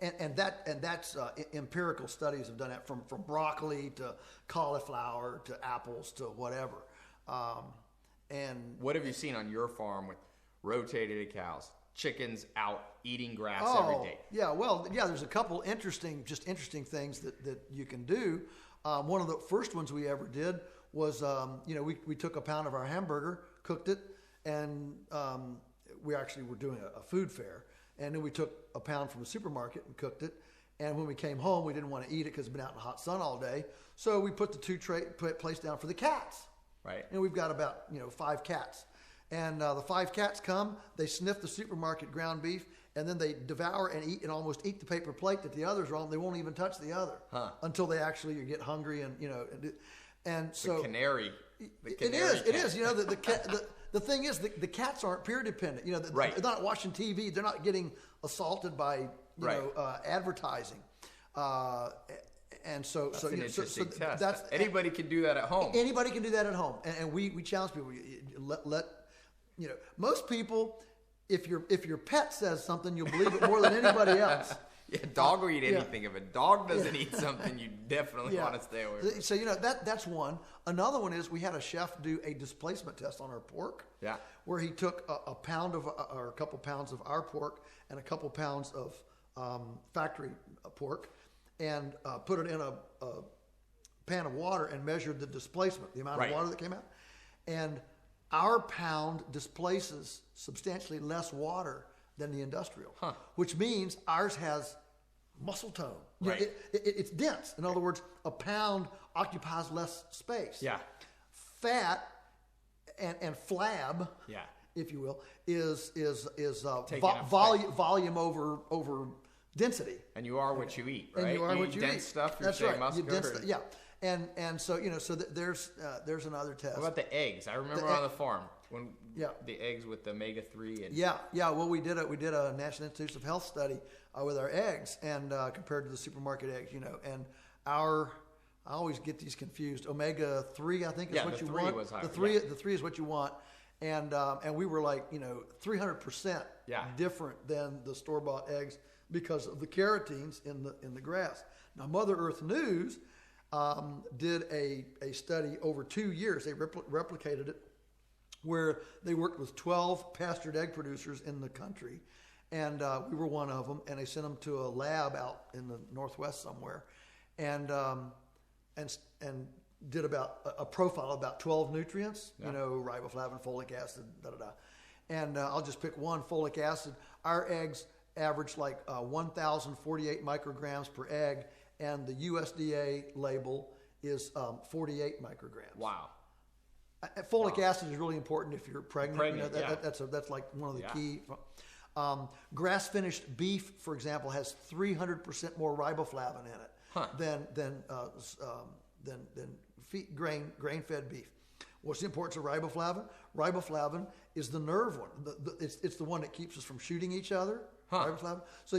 And that's empirical studies have done that from broccoli to cauliflower to apples to whatever. And what have you seen on your farm with rotated cows, chickens out eating grass every day? Yeah, well, there's a couple interesting things that you can do. One of the first ones we ever did was, we took a pound of our hamburger, cooked it, and we actually were doing a food fair. And then we took a pound from the supermarket and cooked it. And when we came home, we didn't want to eat it because it's been out in the hot sun all day. So we put the place down for the cats. Right. And we've got about 5 cats. And the 5 cats come, they sniff the supermarket ground beef, and then they devour and eat and almost eat the paper plate that the others are on. They won't even touch the other until they actually get hungry and so the canary. It is. The thing is, the cats aren't peer dependent. They're not watching TV. They're not getting assaulted by advertising. And so, that's an interesting test. Anybody can do that at home. Anybody can do that at home, and we challenge people. Most people, if your pet says something, you'll believe it more than anybody else. Yeah, dog will eat anything. If a dog doesn't eat something, you definitely want to stay away from it. So, that's one. Another one is we had a chef do a displacement test on our pork. Yeah. Where he took a pound of, or a couple pounds of our pork and a couple pounds of factory pork and put it in a pan of water and measured the displacement, the amount of water that came out. And our pound displaces substantially less water than the industrial, which means ours has muscle tone. Right. It's dense. In other words, a pound occupies less space. Yeah. Fat and flab, if you will, is volume over density. And you are what you eat, right? And you are what you dense eat. stuff. You're That's saying right. muscular. Yeah. And so there's another test. What about the eggs? I remember on the farm when the eggs with the omega-3 and Well, we did a National Institutes of Health study with our eggs and compared to the supermarket eggs, and I always get these confused. Omega-3, I think, is what you want. Was higher. The three is what you want, and we were like 300% different than the store-bought eggs because of the carotenes in the grass. Now, Mother Earth News did a study over 2 years. They replicated it where they worked with 12 pastured egg producers in the country, and we were one of them. And they sent them to a lab out in the Northwest somewhere, and did about a profile of about 12 nutrients, riboflavin, folic acid, And I'll just pick one: folic acid. Our eggs average like 1,048 micrograms per egg. And the USDA label is 48 micrograms. Wow. Folic acid is really important if you're pregnant. That's like one of the key. Grass-finished beef, for example, has 300% more riboflavin in it than grain-fed beef. What's the importance of riboflavin? Riboflavin is the nerve one. It's the one that keeps us from shooting each other. Riboflavin. So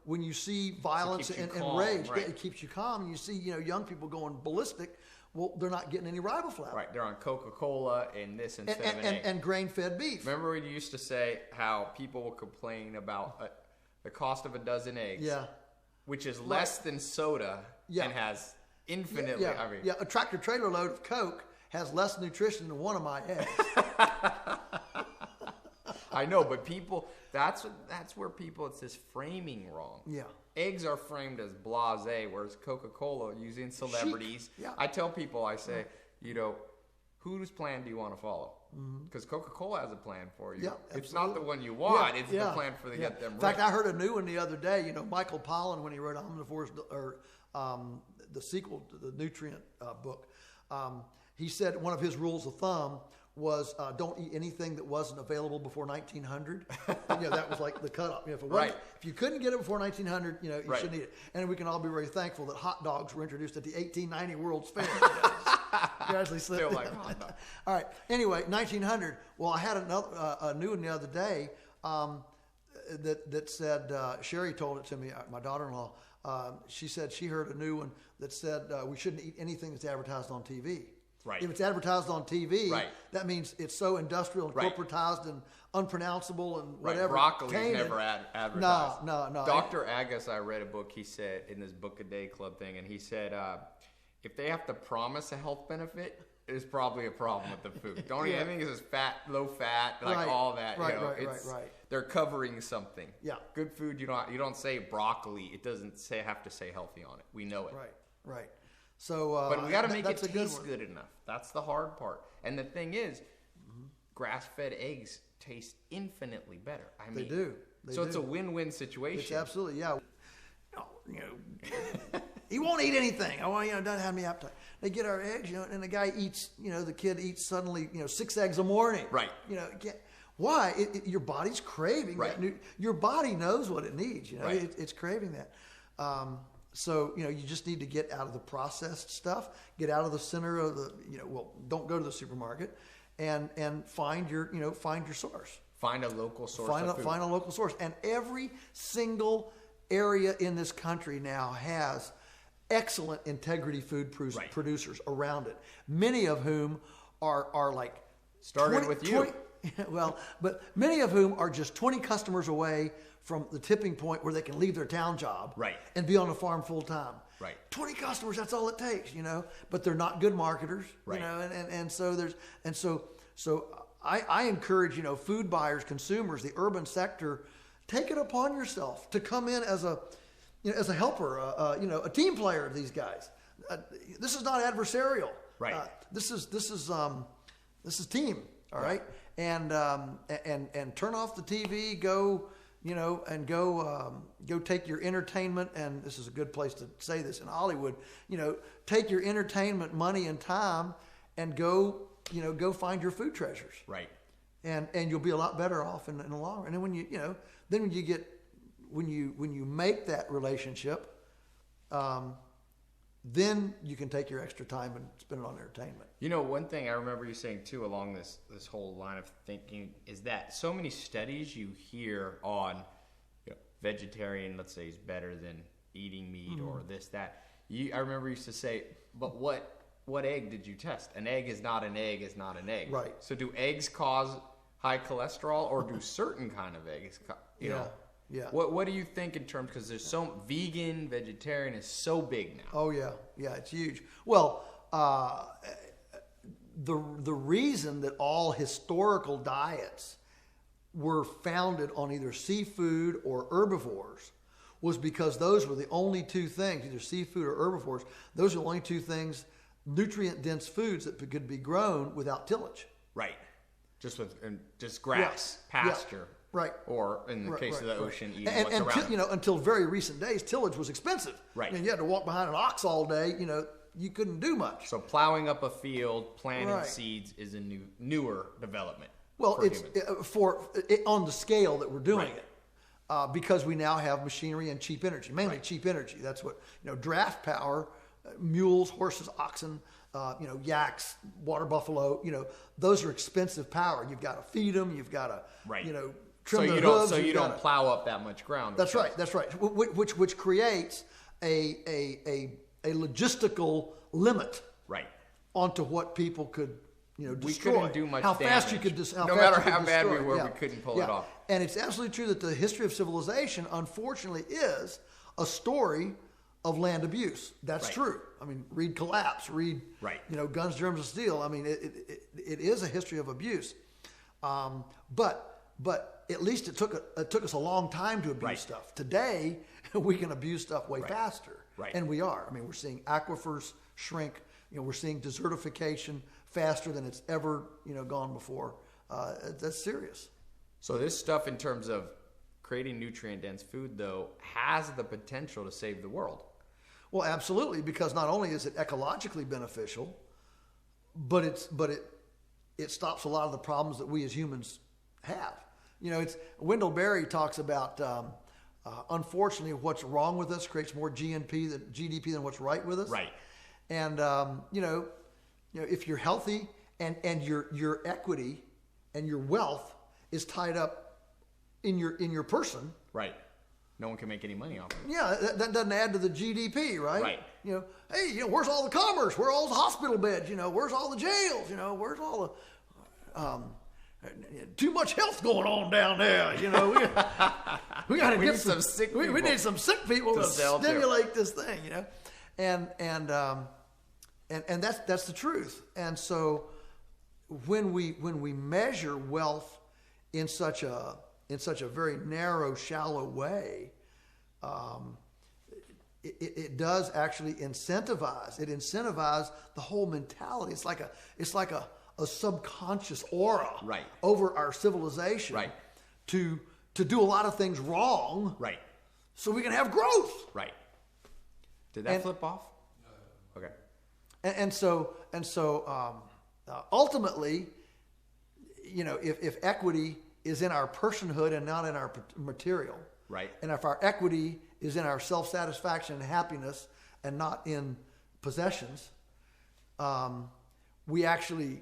when you see violence and rage, it keeps you calm. And you see young people going ballistic. Well, they're not getting any riboflavin. Right, they're on Coca-Cola and this instead of an egg. And grain-fed beef. Remember we used to say how people will complain about the cost of a dozen eggs, which is less than soda and has infinitely. A tractor-trailer load of Coke has less nutrition than one of my eggs. I know, but people, that's where people, it's this framing wrong. Yeah. Eggs are framed as blasé, whereas Coca-Cola, using celebrities. Yeah. I tell people, I say, whose plan do you want to follow? Because Coca-Cola has a plan for you. Yeah, it's not the one you want. Yeah, it's the plan for to get them In fact, right. I heard a new one the other day. Michael Pollan, when he wrote Omnivore's, or the sequel to the Nutrient book, he said one of his rules of thumb was don't eat anything that wasn't available before 1900. That was like the cutoff. If you couldn't get it before 1900, you shouldn't eat it. And we can all be very thankful that hot dogs were introduced at the 1890 World's Fair. You actually slipped. Still like hot dog. All right. Anyway, 1900. Well, I had a new one the other day that said, Sherry told it to me, my daughter-in-law. She said she heard a new one that said we shouldn't eat anything that's advertised on TV. Right. If it's advertised on TV, right. that means it's so industrial and corporatized and unpronounceable and whatever. Broccoli's never advertised. No. Dr. Agus, I read a book, he said, in this Book a Day Club thing, and he said, if they have to promise a health benefit, there's probably a problem with the food. Don't eat anything that's fat, low fat, like all that. Right. They're covering something. Yeah. Good food, you don't say broccoli. It doesn't have to say healthy on it. We know it. Right. So, but we got to make it taste good enough. That's the hard part. And the thing is, grass-fed eggs taste infinitely better. They do. It's a win-win situation. It's absolutely, yeah. He won't eat anything. Doesn't have any appetite. They get our eggs, and the guy eats, the kid eats suddenly, 6 eggs a morning. Right. Why? Your body's craving that. Your body knows what it needs. It's craving that. So, you just need to get out of the processed stuff, get out of the center of the, don't go to the supermarket and find your source. Find a local source Find a local source. And every single area in this country now has excellent integrity food producers around it, many of whom are like... Started with you. But many of whom are just 20 customers away from the tipping point where they can leave their town job and be on the farm full time. 20 customers, that's all it takes, but they're not good marketers, so I encourage, food buyers, consumers, the urban sector, take it upon yourself to come in as a helper, a team player of these guys. This is not adversarial. This is team. All right. And turn off the TV, go take your entertainment, and this is a good place to say this in Hollywood, take your entertainment money and time and go find your food treasures. And you'll be a lot better off in the long run. And when you make that relationship, then you can take your extra time and spend it on entertainment. One thing I remember you saying too along this whole line of thinking is that so many studies you hear on vegetarian, let's say, is better than eating meat or this, that. I remember you used to say, but what egg did you test? An egg is not an egg is not an egg. Right. So do eggs cause high cholesterol, or do certain kind of eggs, Yeah. What do you think in terms, because there's vegan, vegetarian is so big now. Oh yeah, it's huge. Well, the reason that all historical diets were founded on either seafood or herbivores was because those were the only two things, either seafood or herbivores. Those are the only two things, nutrient-dense foods that could be grown without tillage. Right. Just grass, pasture. Yeah. Right. Or in the case of the ocean, eating what's around. Until very recent days, tillage was expensive. Right. You had to walk behind an ox all day. You couldn't do much. So plowing up a field, planting seeds is a newer development. Well, it's on the scale that we're doing it, because we now have machinery and cheap energy, mainly cheap energy. That's what draft power, mules, horses, oxen. Yaks, water buffalo. Those are expensive power. You've got to feed them. You've got to trim their hooves. So you don't plow up that much ground. That's right. Which creates a logistical limit. Right. Onto what people could destroy. We couldn't do much damage. Fast you could no matter how bad we were, we couldn't pull it off. And it's absolutely true that the history of civilization, unfortunately, is a story of land abuse. That's true. I mean, read Collapse, read Guns, Germs, and Steel. I mean, it is a history of abuse. But but at least it took us a long time to abuse Right. stuff. Today, we can abuse stuff way faster. Right. And we are. I mean, we're seeing aquifers shrink. We're seeing desertification faster than it's ever, gone before. That's serious. So this stuff in terms of creating nutrient-dense food, though, has the potential to save the world. Well, absolutely, because not only is it ecologically beneficial, but it stops a lot of the problems that we as humans have. Wendell Berry talks about, unfortunately, what's wrong with us creates more GDP than what's right with us. Right. And if you're healthy and your equity and your wealth is tied up in your person. Right. No one can make any money off of it. Yeah, that doesn't add to the GDP, right? Right. Hey, where's all the commerce? Where are all the hospital beds? Where's all the jails? Where's all the too much health going on down there? We got to We get need some sick We people need some sick people to sell to. stimulate this thing. And that's the truth. And so when we measure wealth in such a very narrow, shallow way, it does actually incentivize. It incentivizes the whole mentality. It's like a subconscious aura Right. over our civilization. Right. To do a lot of things wrong. Right. So we can have growth. Right. Did that flip off? No. Okay. And so ultimately, if equity is in our personhood and not in our material, Right. and if our equity is in our self-satisfaction and happiness and not in possessions, we actually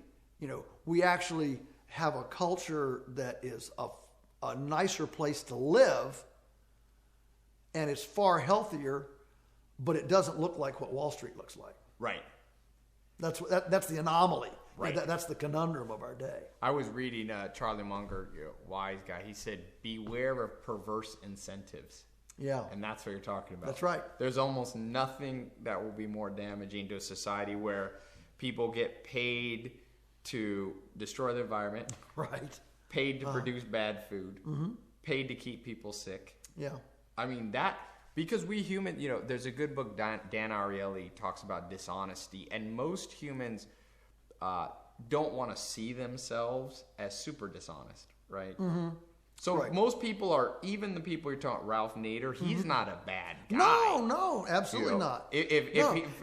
have a culture that is a nicer place to live, and it's far healthier, but it doesn't look like what Wall Street looks like. Right. That's the anomaly. Right. That's the conundrum of our day. I was reading Charlie Munger, wise guy. He said, beware of perverse incentives. Yeah. And that's what you're talking about. That's right. There's almost nothing that will be more damaging to a society where people get paid to destroy the environment, Right. paid to produce bad food, paid to keep people sick. Yeah. I mean, because we human, there's a good book, Dan Ariely talks about dishonesty, and most humans don't want to see themselves as super dishonest, right? Mm-hmm. So Right. most people are, even the people you're talking, Ralph Nader, he's not a bad guy. No, absolutely not. If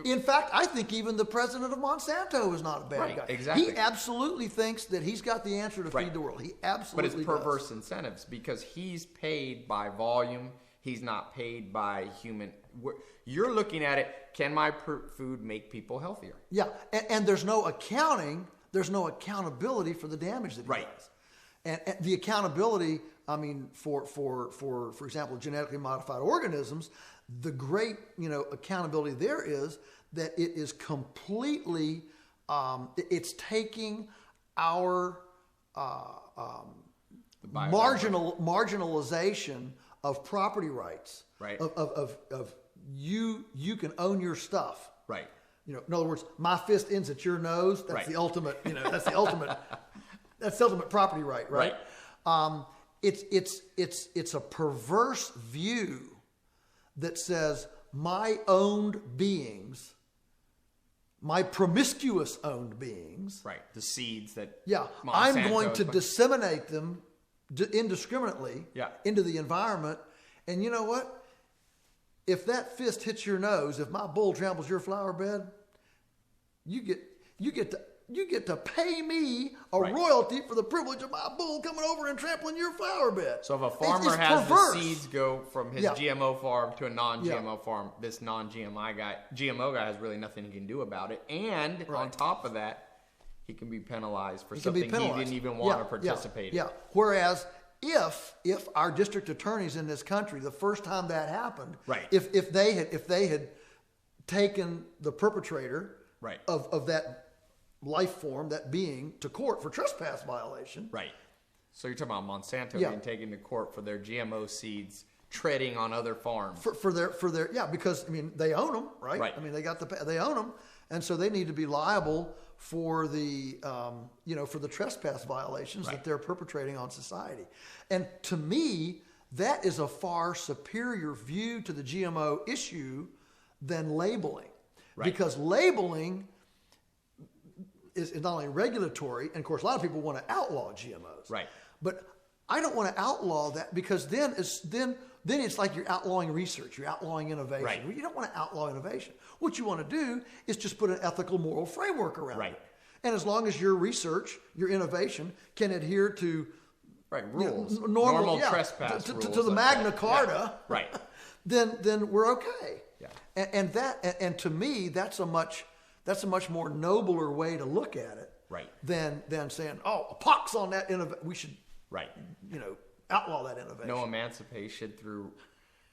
In fact, I think even the president of Monsanto is not a bad Right, guy. exactly. He absolutely thinks that he's got the answer to Right. feed the world. He but absolutely it's perverse incentives because he's paid by volume. He's not paid by human. You're looking at it. Can my food make people healthier? Yeah, and there's no accounting. There's no accountability for the damage that he Right. does. And the accountability, I mean, for example, genetically modified organisms, the great accountability there is that it is completely, it's taking our marginalization of property rights, Right. Of you can own your stuff. Right. In other words, my fist ends at your nose. That's Right. the ultimate. That's the ultimate. That's the ultimate property right. Right. It's a perverse view that says my owned beings, my promiscuous owned beings. Right. The seeds that. Yeah, I'm Monsanto going to is- disseminate them indiscriminately Yeah. into the environment. And you know what? If that fist hits your nose, if my bull tramples your flower bed, you get to pay me a Right. royalty for the privilege of my bull coming over and trampling your flower bed. So if a It's farmer has perverse. the seeds go from his Yeah. GMO farm to a non-GMO farm, this GMO guy has really nothing he can do about it. And on Right. top of that, he can be penalized for He can be something he penalized. didn't even want to participate in. Yeah. Whereas if our district attorneys in this country, the first time that happened, Right. if they had taken the perpetrator Right. of that life form, that being, to court for trespass violation. Right. So you're talking about Monsanto Yeah. being taken to court for their GMO seeds treading on other farms. For their yeah, because I mean they own them, right? Right. I mean they own them, and so they need to be liable for the for the trespass violations that they're perpetrating on society. And to me, that is a far superior view to the GMO issue than labeling, because labeling is not only regulatory, and of course a lot of people want to outlaw GMOs, right? But I don't want to outlaw that, because then it's like you're outlawing research, you're outlawing innovation. Right. Well, you don't want to outlaw innovation. What you want to do is just put an ethical, moral framework around it. And as long as your research, your innovation can adhere to rules, normal trespass rules, to the Magna Carta, then we're okay. Yeah. And to me, that's a much more nobler way to look at it. Right. Than saying, oh, a pox on that we should outlaw that innovation. No emancipation through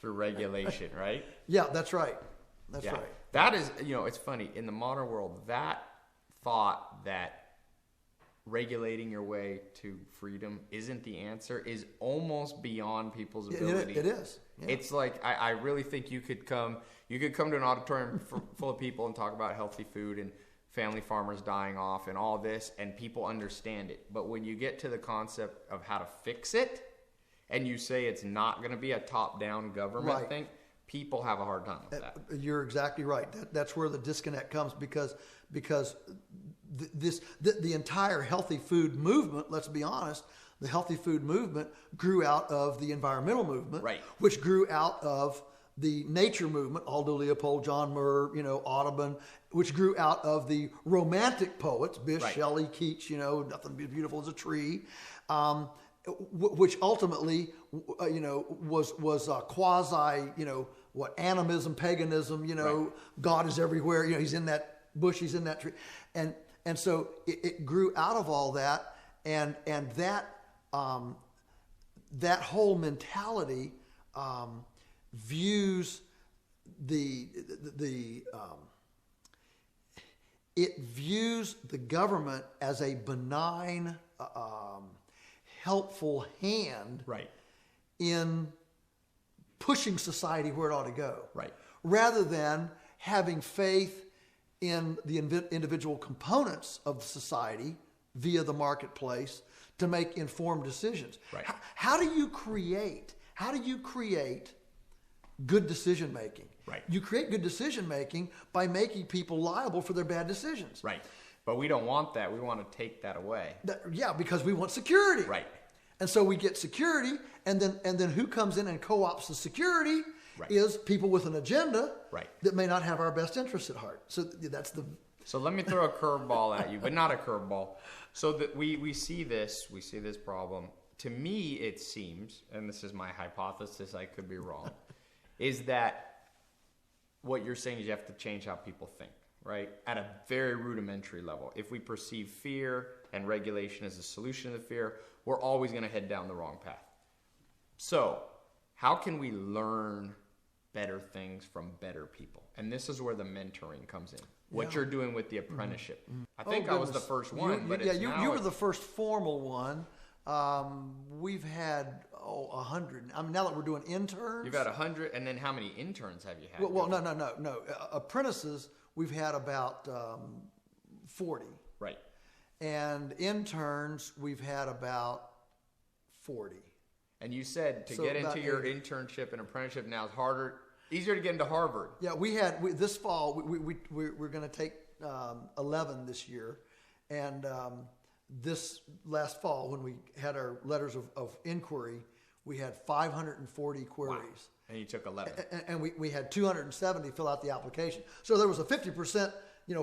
regulation, right? Yeah, that's right. That's right. That is, it's funny. In the modern world, that thought that regulating your way to freedom isn't the answer is almost beyond people's ability. It is. Yeah. It's like, I really think you could come to an auditorium full of people and talk about healthy food and family farmers dying off and all this, and people understand it. But when you get to the concept of how to fix it, and you say it's not going to be a top-down government thing, people have a hard time with that. You're exactly right. That's where the disconnect comes, because the entire healthy food movement, let's be honest, the healthy food movement grew out of the environmental movement, which grew out of the nature movement, Aldo Leopold, John Muir, Audubon, which grew out of the romantic poets, Bysshe, Shelley, Keats, nothing beautiful as a tree, which ultimately, was quasi, animism, paganism, God is everywhere, he's in that bush, he's in that tree. And so it grew out of all that, and that whole mentality views it views the government as a benign, helpful hand in pushing society where it ought to go, rather than having faith in the individual components of the society via the marketplace to make informed decisions. How do you create good decision making? You create good decision making by making people liable for their bad decisions. But we don't want that. We want to take that away. Because we want security. And so we get security, and then who comes in and co-ops the security is people with an agenda that may not have our best interests at heart. So that's the. So let me throw a curveball at you, but not a curveball. So that we see this problem. To me, it seems, and this is my hypothesis, I could be wrong, is that what you're saying is you have to change how people think, right? At a very rudimentary level. If we perceive fear and regulation as a solution to the fear, we're always going to head down the wrong path. So how can we learn better things from better people? And this is where the mentoring comes in. What you're doing with the apprenticeship. I think I was the first one. You were the first formal one. We've had 100. I mean, now that we're doing interns, you've had 100, and then how many interns have you had? Well, no. Apprentices, we've had about 40. And interns, we've had about 40. And you said to get into your internship and apprenticeship now is easier to get into Harvard. Yeah, this fall we're going to take 11 this year, and this last fall when we had our letters of inquiry, we had 540 queries. Wow. And you took 11. And we had 270 fill out the application. So there was a 50%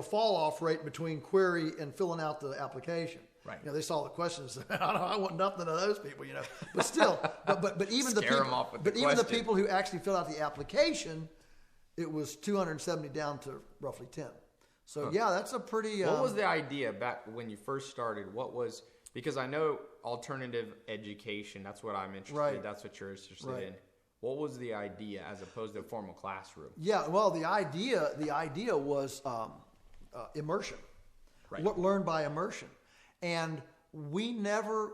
fall off rate between query and filling out the application. They saw the questions. I want nothing of those people. But still, but even the people who actually filled out the application, it was 270 down to roughly 10. So that's a pretty. What was the idea back when you first started? Because I know alternative education. That's what I'm interested in. That's what you're interested in. What was the idea as opposed to a formal classroom? Yeah, well, the idea was immersion. Learn by immersion. And we never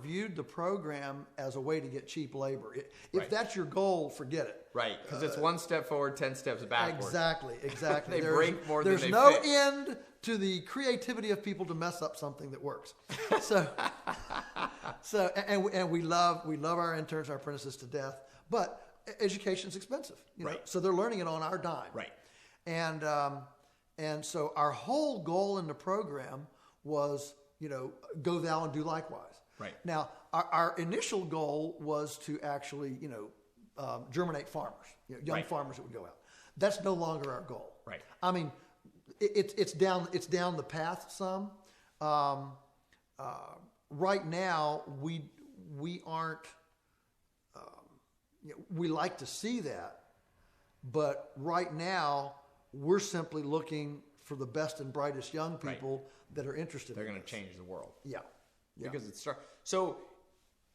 viewed the program as a way to get cheap labor. If that's your goal, forget it. Right, because it's one step forward, 10 steps backwards. Exactly. They break more than they There's no fix. end to the creativity of people to mess up something that works. So and we love our interns, our apprentices to death. But education's expensive, you know? Right. So they're learning it on our dime. Right. And so our whole goal in the program was, you know, go thou and do likewise. Right. Now, our initial goal was to actually, you know, germinate farmers, you know, young Right. farmers that would go out. That's no longer our goal. Right. I mean, it's down the path some. Right now, we aren't. You know, we like to see that, but right now we're simply looking for the best and brightest young people that are interested. They're in going to this. change the world. Yeah. Because it's so.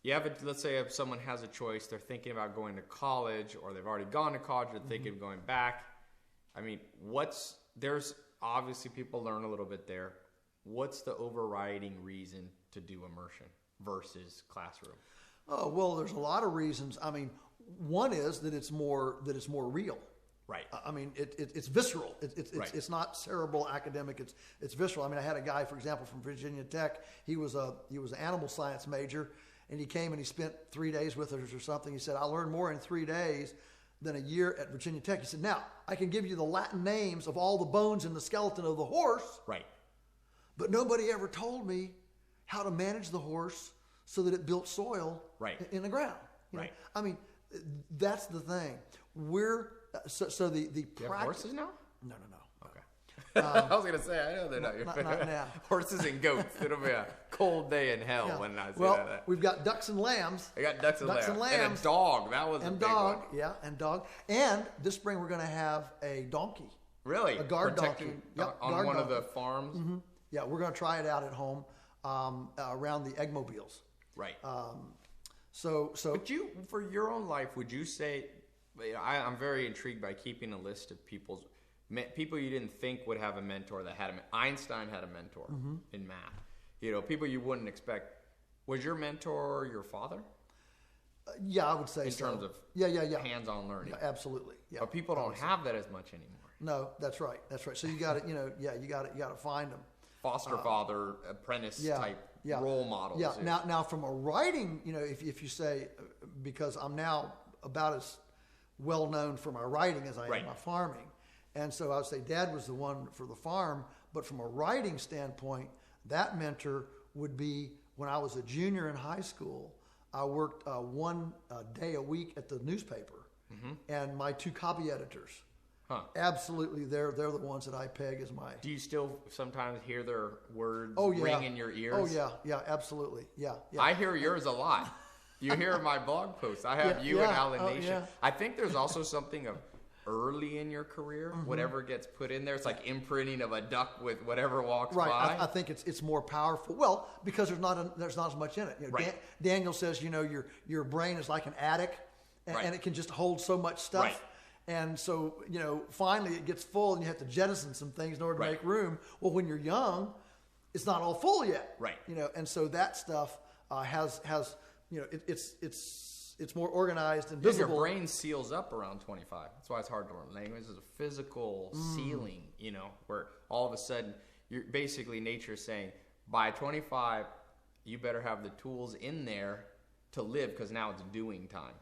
You have let's say if someone has a choice, they're thinking about going to college, or they've already gone to college, or thinking of going back. I mean, there's obviously people learn a little bit there. What's the overriding reason to do immersion versus classroom? Oh well, there's a lot of reasons. I mean, one is that it's more real. Right. I mean, it's visceral. It's not cerebral academic. It's visceral. I mean, I had a guy, for example, from Virginia Tech. He was an animal science major, and he came and he spent 3 days with us or something. He said, I learned more in 3 days than a year at Virginia Tech. He said, now, I can give you the Latin names of all the bones in the skeleton of the horse. Right. But nobody ever told me how to manage the horse so that it built soil in the ground. You know? Right. I mean, that's the thing. So the You have horses now? No. Okay. I was gonna say I know they're not your favorite. Not now. Horses and goats. It'll be a cold day in hell Yeah. when I say well, that. we've got ducks and lambs. I got ducks and lambs. And lambs. a dog. That was a And big dog, one. yeah, and dog. And this spring we're going to have a donkey. Really? A guard Protecting donkey. Yep, on guard one of donkey. the farms. Mm-hmm. Yeah, we're going to try it out at home around the eggmobiles. Right. So. But for your own life, would you say? I'm very intrigued by keeping a list of people you didn't think would have a mentor that had Einstein had a mentor in math. You know, people you wouldn't expect. Was your mentor your father? Yeah, I would say in so. terms of hands-on learning. Yeah, absolutely. Yeah. But people don't have that as much anymore. No, that's right. So you got to, you got to find them. Foster father, apprentice type role models. Yeah. Now from a writing, if you say, because I'm now about as well known for my writing as I am my farming, and so I would say Dad was the one for the farm. But from a writing standpoint, that mentor would be when I was a junior in high school. I worked one day a week at the newspaper, and my two copy editors. Huh. Absolutely, they're the ones that I peg as my. Do you still sometimes hear their words ring ring in your ears? Oh yeah, absolutely, yeah. I hear yours a lot. You hear my blog posts. I have you and Alan Nation. Yeah. I think there's also something of early in your career, whatever gets put in there. It's like imprinting of a duck with whatever walks by. I think it's more powerful. Well, because there's not as much in it. Daniel says your brain is like an attic, and it can just hold so much stuff. Right. And so, finally it gets full and you have to jettison some things in order to make room. Well, when you're young, it's not all full yet. Right. And so that stuff has it's more organized and visible. Your brain seals up around 25. That's why it's hard to learn language. It's a physical sealing, where all of a sudden you're basically nature saying by 25, you better have the tools in there to live because now it's doing time.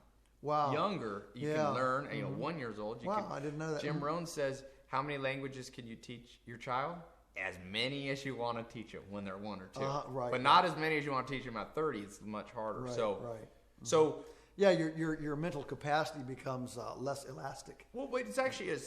Wow. Younger, you can learn. 1 year old. I didn't know that. Jim Rohn says, how many languages can you teach your child? As many as you want to teach them when they're 1 or 2. But not as many as you want to teach them at 30. It's much harder. So yeah, your mental capacity becomes less elastic. Well, but it's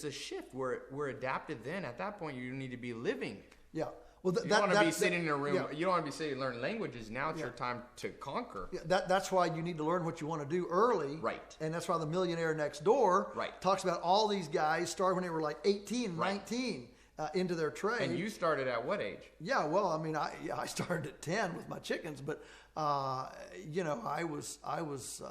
a shift. We're adapted then. At that point, you need to be living. Yeah. Well, you don't want to be sitting in a room. You don't want to be sitting learning languages. Now it's your time to conquer. Yeah, that's why you need to learn what you want to do early. Right. And that's why the Millionaire Next Door talks about all these guys started when they were like 18, 19 into their trade. And you started at what age? Yeah, well, I mean, I started at 10 with my chickens, but I was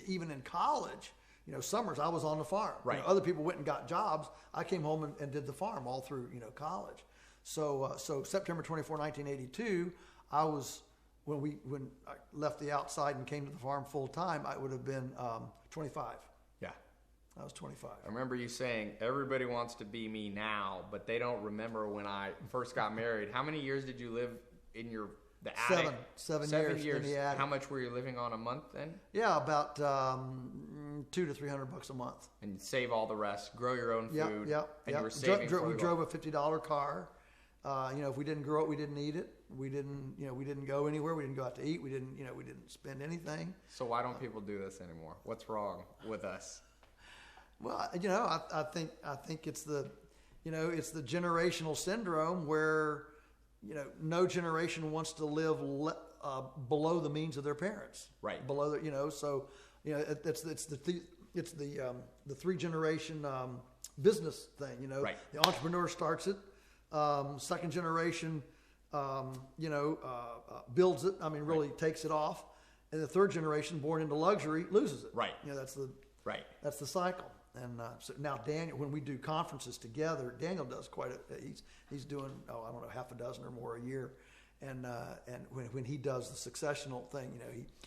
even in college. Summers I was on the farm. Right. Other people went and got jobs. I came home and did the farm all through college. So September 24, 1982, I was when I left the outside and came to the farm full time, I would have been 25. Yeah. I was 25. I remember you saying everybody wants to be me now, but they don't remember when I first got married. How many years did you live in the attic? Seven years in the attic. How much were you living on a month then? Yeah, about $200 to $300 a month. And you'd save all the rest, grow your own food. Yeah. And you were saving for we drove a $50 car. If we didn't grow it, we didn't eat it. We didn't go anywhere. We didn't go out to eat. We didn't spend anything. So why don't people do this anymore? What's wrong with us? Well, I think it's the generational syndrome where, no generation wants to live below the means of their parents. Right. Below it's the three generation business thing. Right. The entrepreneur starts it. Second generation, builds it. Really takes it off, and the third generation, born into luxury, loses it. Right. That's the cycle. And so now Daniel, when we do conferences together, Daniel does he's doing half a dozen or more a year, and when he does the successional thing,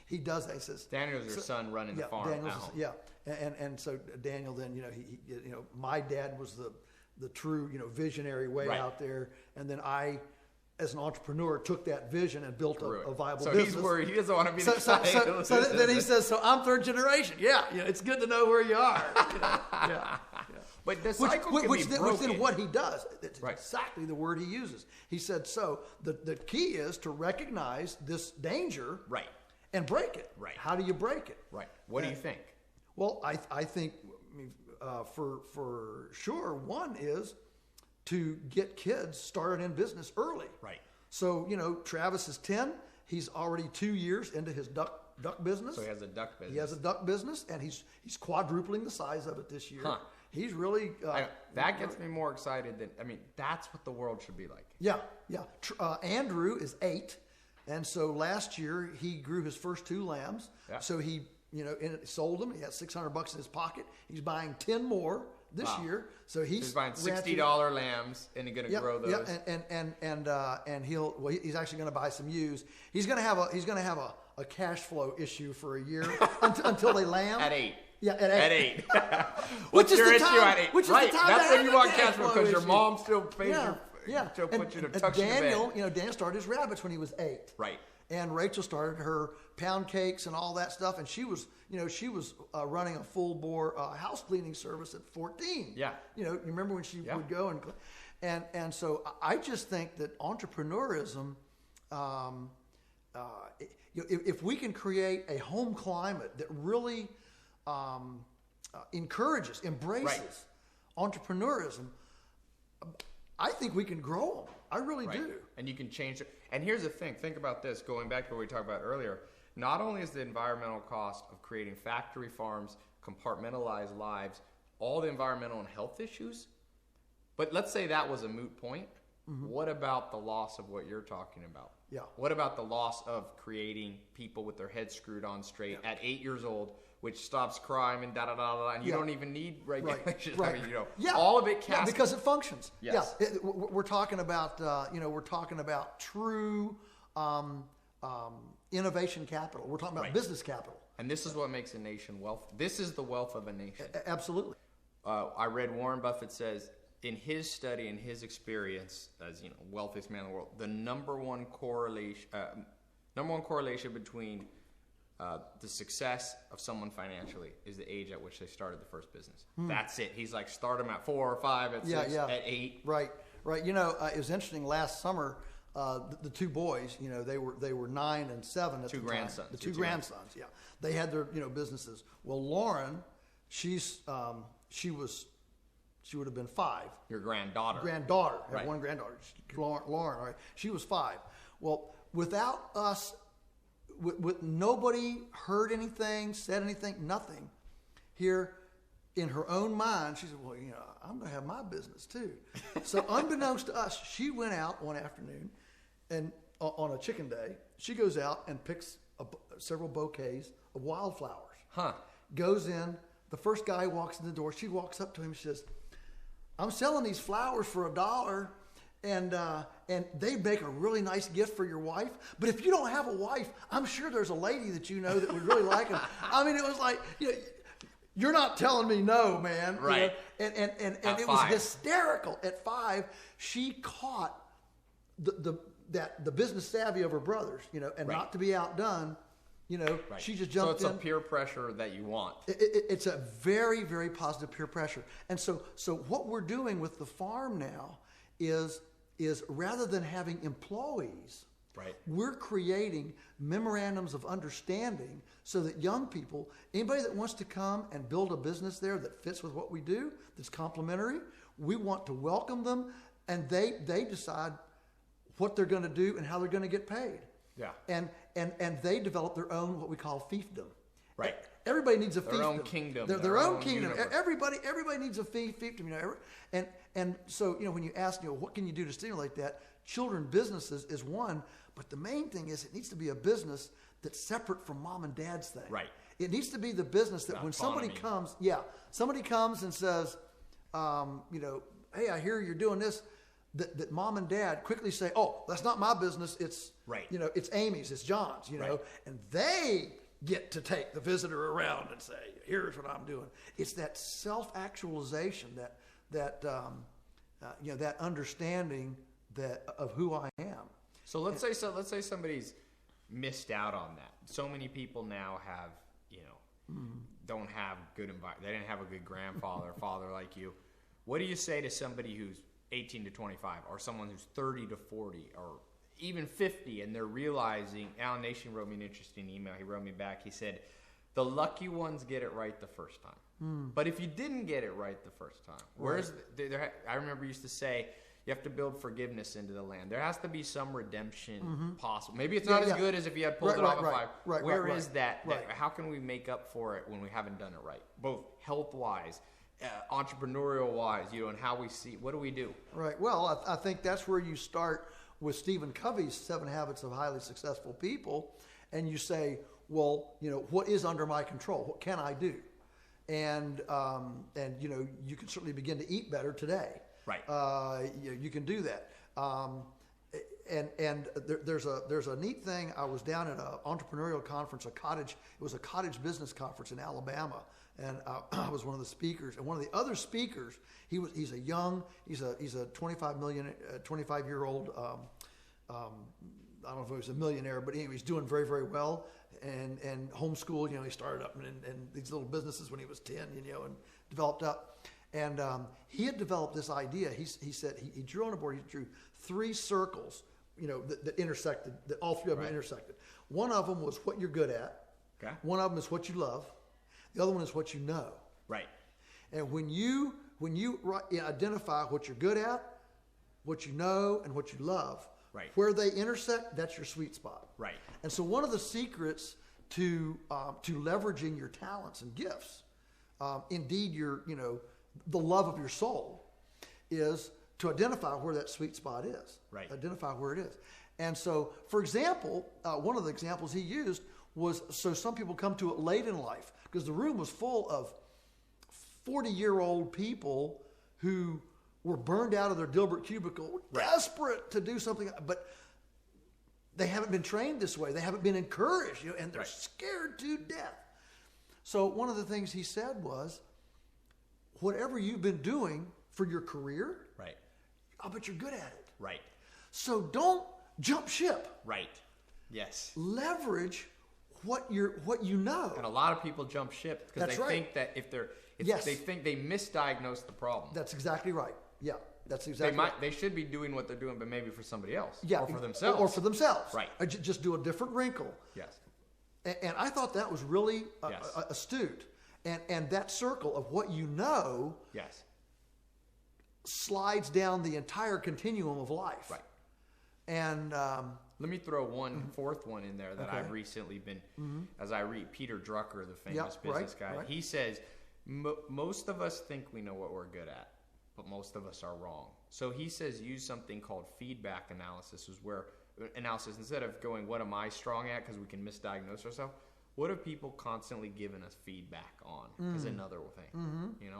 he does that. He says Daniel's your son running the farm now. And so Daniel then my dad was the true visionary way out there, and then I, as an entrepreneur, took that vision and built a viable business. So he's worried. He doesn't want to be the so then he says, so I'm third generation. Yeah, it's good to know where you are. Yeah. But the cycle can be broken. Which then what he does, it's exactly the word he uses. He said, so the key is to recognize this danger and break it. Right. How do you break it? Right. What do you think? Well, I think for sure, one is to get kids started in business early. Right. So, Travis is 10. He's already 2 years into his duck business. So he has a duck business. He has a duck business, and he's quadrupling the size of it this year. Huh. He's really... that gets me more excited than... that's what the world should be like. Yeah. Andrew is 8, and so last year he grew his first 2 lambs. Yeah. So he, sold them. He had $600 in his pocket. He's buying 10 more this year. So he's buying $60 lambs, and he's going to grow those. Yeah, and he's actually going to buy some ewes. He's going to have a cash flow issue for a year until they lamb. At 8. Yeah, at 8. What's your issue at 8? Which is the time that's when you want cash flow because your mom still pays still puts you to tuck you to bed. Daniel started his rabbits when he was 8. Right. And Rachel started her pound cakes and all that stuff, and she was running a full bore house cleaning service at 14. Yeah. You remember when she would go and so I just think that entrepreneurism, if we can create a home climate that really embraces entrepreneurism, I think we can grow them. I really do. And you can change it. And here's the thing. Think about this. Going back to what we talked about earlier, not only is the environmental cost of creating factory farms, compartmentalized lives, all the environmental and health issues, but let's say that was a moot point. Mm-hmm. What about the loss of what you're talking about? Yeah. What about the loss of creating people with their heads screwed on straight at 8 years old, which stops crime and and you don't even need regulations. Right. All of it casts because it functions. Yes. Yeah. We're talking about true innovation capital. We're talking about business capital. And this is what makes a nation wealthy. This is the wealth of a nation. Absolutely. I read Warren Buffett says in his study and his experience as wealthiest man in the world, the number one correlation between the success of someone financially is the age at which they started the first business. That's it. He's like, start them at 4 or 5, at 6, at 8. Right. It was interesting. Last summer, the 2 boys, they were 9 and 7 at the time. Grandsons. The 2 grandsons. Yeah, they had their businesses. Well, Lauren, she would have been 5. Your granddaughter. I have one granddaughter, Lauren. All right, she was 5. Well, without us. With nobody heard anything, said anything, nothing. Here, in her own mind, she said, well, I'm going to have my business too. So unbeknownst to us, she went out one afternoon, and on a chicken day, she goes out and picks several bouquets of wildflowers. Goes in, the first guy walks in the door, she walks up to him, she says, I'm selling these flowers for $1, and they make a really nice gift for your wife. But if you don't have a wife, I'm sure there's a lady that you know that would really like them. I mean, it was like, you're not telling me no, man. Right. And it was hysterical. At 5, she caught the business savvy of her brothers, and not to be outdone. She just jumped in. So it's a peer pressure that you want. It's a very, very positive peer pressure. And so what we're doing with the farm now is rather than having employees, we're creating memorandums of understanding so that young people, anybody that wants to come and build a business there that fits with what we do, that's complementary, we want to welcome them, and they decide what they're going to do and how they're going to get paid. Yeah. And they develop their own, what we call fiefdom. Right. Everybody needs a fiefdom. Their own kingdom. Their own kingdom. Universe. Everybody needs a fiefdom. And so when you ask, what can you do to stimulate that? Children businesses is one, but the main thing is it needs to be a business that's separate from mom and dad's thing. Right. It needs to be the business that when somebody comes and says, hey, I hear you're doing this. That mom and dad quickly say, oh, that's not my business. It's it's Amy's, it's John's, and they get to take the visitor around and say, here's what I'm doing. It's that self-actualization, that understanding of who I am. So let's say somebody's missed out on that. So many people now have, don't have good environment. They didn't have a good grandfather or father like you. What do you say to somebody who's 18 to 25, or someone who's 30 to 40, or even 50, and they're realizing, Alan Nation wrote me an interesting email. He wrote me back. He said, the lucky ones get it right the first time. But if you didn't get it right the first time, I remember you used to say, you have to build forgiveness into the land. There has to be some redemption possible. Maybe it's not as good as if you had pulled it off at 5. Where is that? How can we make up for it when we haven't done it right? Both health-wise, entrepreneurial-wise, and how we see. What do we do? Right. Well, I think that's where you start with Stephen Covey's 7 Habits of Highly Successful People, and you say, well, what is under my control? What can I do? And you can certainly begin to eat better today. Right. You can do that. And there's a neat thing. I was down at an entrepreneurial conference, it was a cottage business conference in Alabama, and I was one of the speakers. And one of the other speakers, he's a 25-year-old. I don't know if he was a millionaire, but anyway, he's doing very, very well. And homeschooled, he started up in these little businesses when he was 10, and developed up. And he had developed this idea. He said he drew on a board. He drew 3 circles, that intersected. That all 3 of them intersected. One of them was what you're good at. Okay. One of them is what you love. The other one is what you know. Right. And when you identify what you're good at, what you know, and what you love, where they intersect, that's your sweet spot. Right. And so one of the secrets to leveraging your talents and gifts, indeed your the love of your soul, is to identify where that sweet spot is. Right. Identify where it is. And so, for example, one of the examples he used was, so some people come to it late in life, because the room was full of 40-year-old people who were burned out of their Dilbert cubicle, desperate to do something, but they haven't been trained this way. They haven't been encouraged, and they're scared to death. So one of the things he said was, whatever you've been doing for your career, I bet you're good at it. Right. So don't jump ship. Right. Yes. Leverage what you know. And a lot of people jump ship because they think that they think they misdiagnose the problem. That's exactly right. Yeah. That's exactly right. They should be doing what they're doing, but maybe for somebody else. Yeah. Or for themselves. Or for themselves. Right. Just do a different wrinkle. Yes. And I thought that was really astute. And that circle of what you know slides down the entire continuum of life. Right. And let me throw one fourth one in there that I've recently been, as I read Peter Drucker, the famous business guy, he says, most of us think we know what we're good at, but most of us are wrong. So he says use something called feedback analysis, instead of going, what am I strong at, because we can misdiagnose ourselves. What have people constantly given us feedback on is another thing.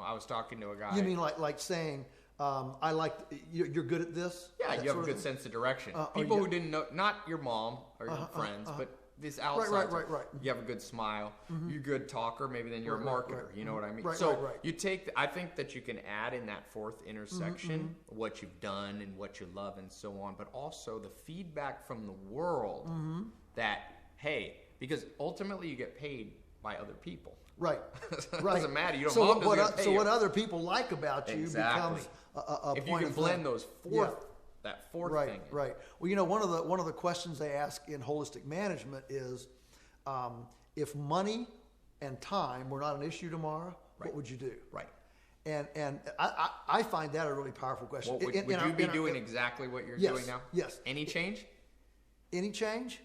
I was talking to a guy. You mean like saying, I like you're good at this. Yeah, you have a good sense of direction. People who didn't know, not your mom or your friends, but this outside. Right. You have a good smile. You're a good talker. Maybe then you're a marketer. You know what I mean? Right, so right. you take. I think that you can add in that fourth intersection what you've done and what you love and so on, but also the feedback from the world that hey, because ultimately you get paid by other people. Right. It doesn't matter. You don't. So what other people like about you becomes a if point you can of blend those that fourth thing. Right. Well, one of the questions they ask in holistic management is, if money and time were not an issue tomorrow, what would you do? Right. And I find that a really powerful question. Would you be doing exactly what you're doing now? Yes. Any change? Any change?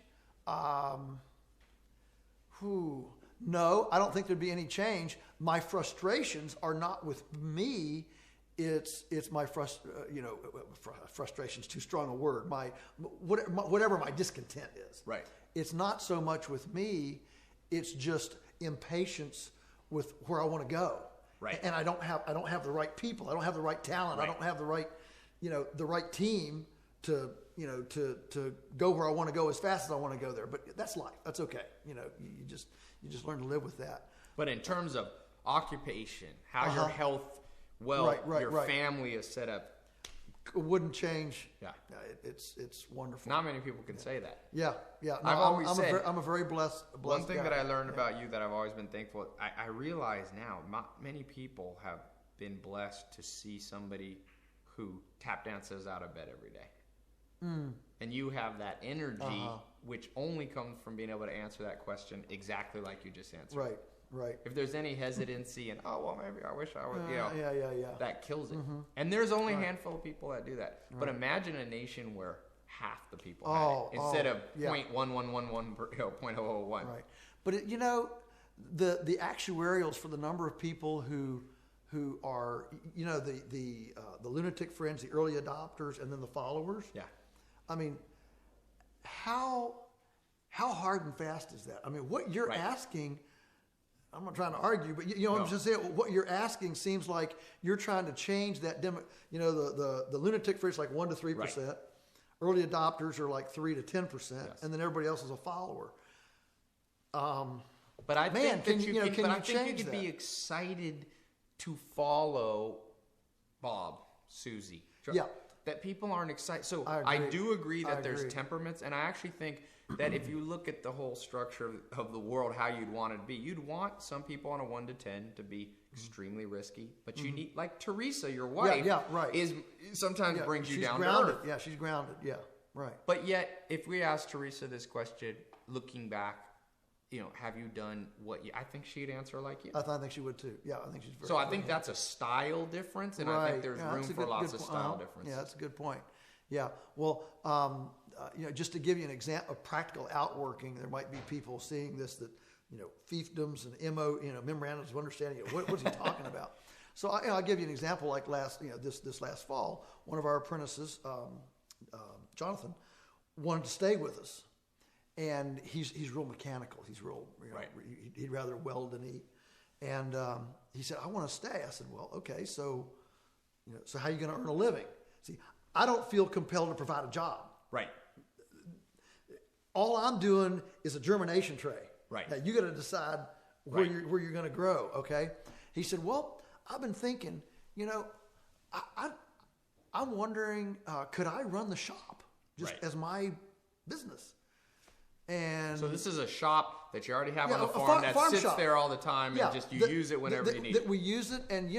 No, I don't think there'd be any change. My frustrations are not with me. It's my frustration's too strong a word. Whatever my discontent is. Right. It's not so much with me. It's just impatience with where I want to go. Right. And I don't have the right people. I don't have the right talent. Right. I don't have the right team to go where I want to go as fast as I want to go there. But that's life. That's okay. You just learn to live with that. But in terms of occupation, how your health, your family is set up, wouldn't change. Yeah, it's wonderful. Not many people can say that. Yeah. No, I've always said I'm a very blessed. One thing guy. that I learned about you that I've always been thankful. I realize now, many people have been blessed to see somebody who tap dances out of bed every day. And you have that energy, which only comes from being able to answer that question exactly like you just answered. Right. If there's any hesitancy and maybe I wish I would, that kills it. And there's only a handful of people that do that. But imagine a nation where half the people had it instead of 0.1111, 0.001. Right. But the actuarials for the number of people who are the lunatic fringe, the early adopters, and then the followers. Yeah. I mean, how hard and fast is that? I mean, what you're asking, I'm not trying to argue, but I'm just saying what you're asking seems like you're trying to change that the lunatic fringe is like 1% to 3%. Right. Early adopters are like 3% to 10%, and then everybody else is a follower. But I think that you could be excited to follow Bob, Susie. Yeah. That people aren't excited. So I do agree that there's temperaments, and I actually think that if you look at the whole structure of the world, how you'd want it to be, you'd want some people on a 1 to 10 to be extremely risky, but you need, like Teresa, your wife, is sometimes brings you down grounded. to earth. Yeah, she's grounded. Yeah, right. But yet, if we ask Teresa this question, looking back, have you done what I think she'd answer like you. I think she would too. Yeah, I think she's very. So I think that's a style difference, and I think there's room for lots of style differences. Yeah, that's a good point. Yeah. Well, just to give you an example of practical outworking, there might be people seeing this that fiefdoms and memorandums of understanding. What's he talking about? So I'll give you an example. Like this last fall, one of our apprentices, Jonathan, wanted to stay with us. And he's real mechanical. He's real, he'd rather weld than eat. And he said, I want to stay. I said, well, okay, so how are you going to earn a living? See, I don't feel compelled to provide a job. Right. All I'm doing is a germination tray. Right. Now, you got to decide where you're going to grow, okay? He said, well, I've been thinking, I'm wondering, could I run the shop just as my business? And so this is a shop that you already have on the farm that sits shop. There all the time, and just use it whenever you need it. We use it, and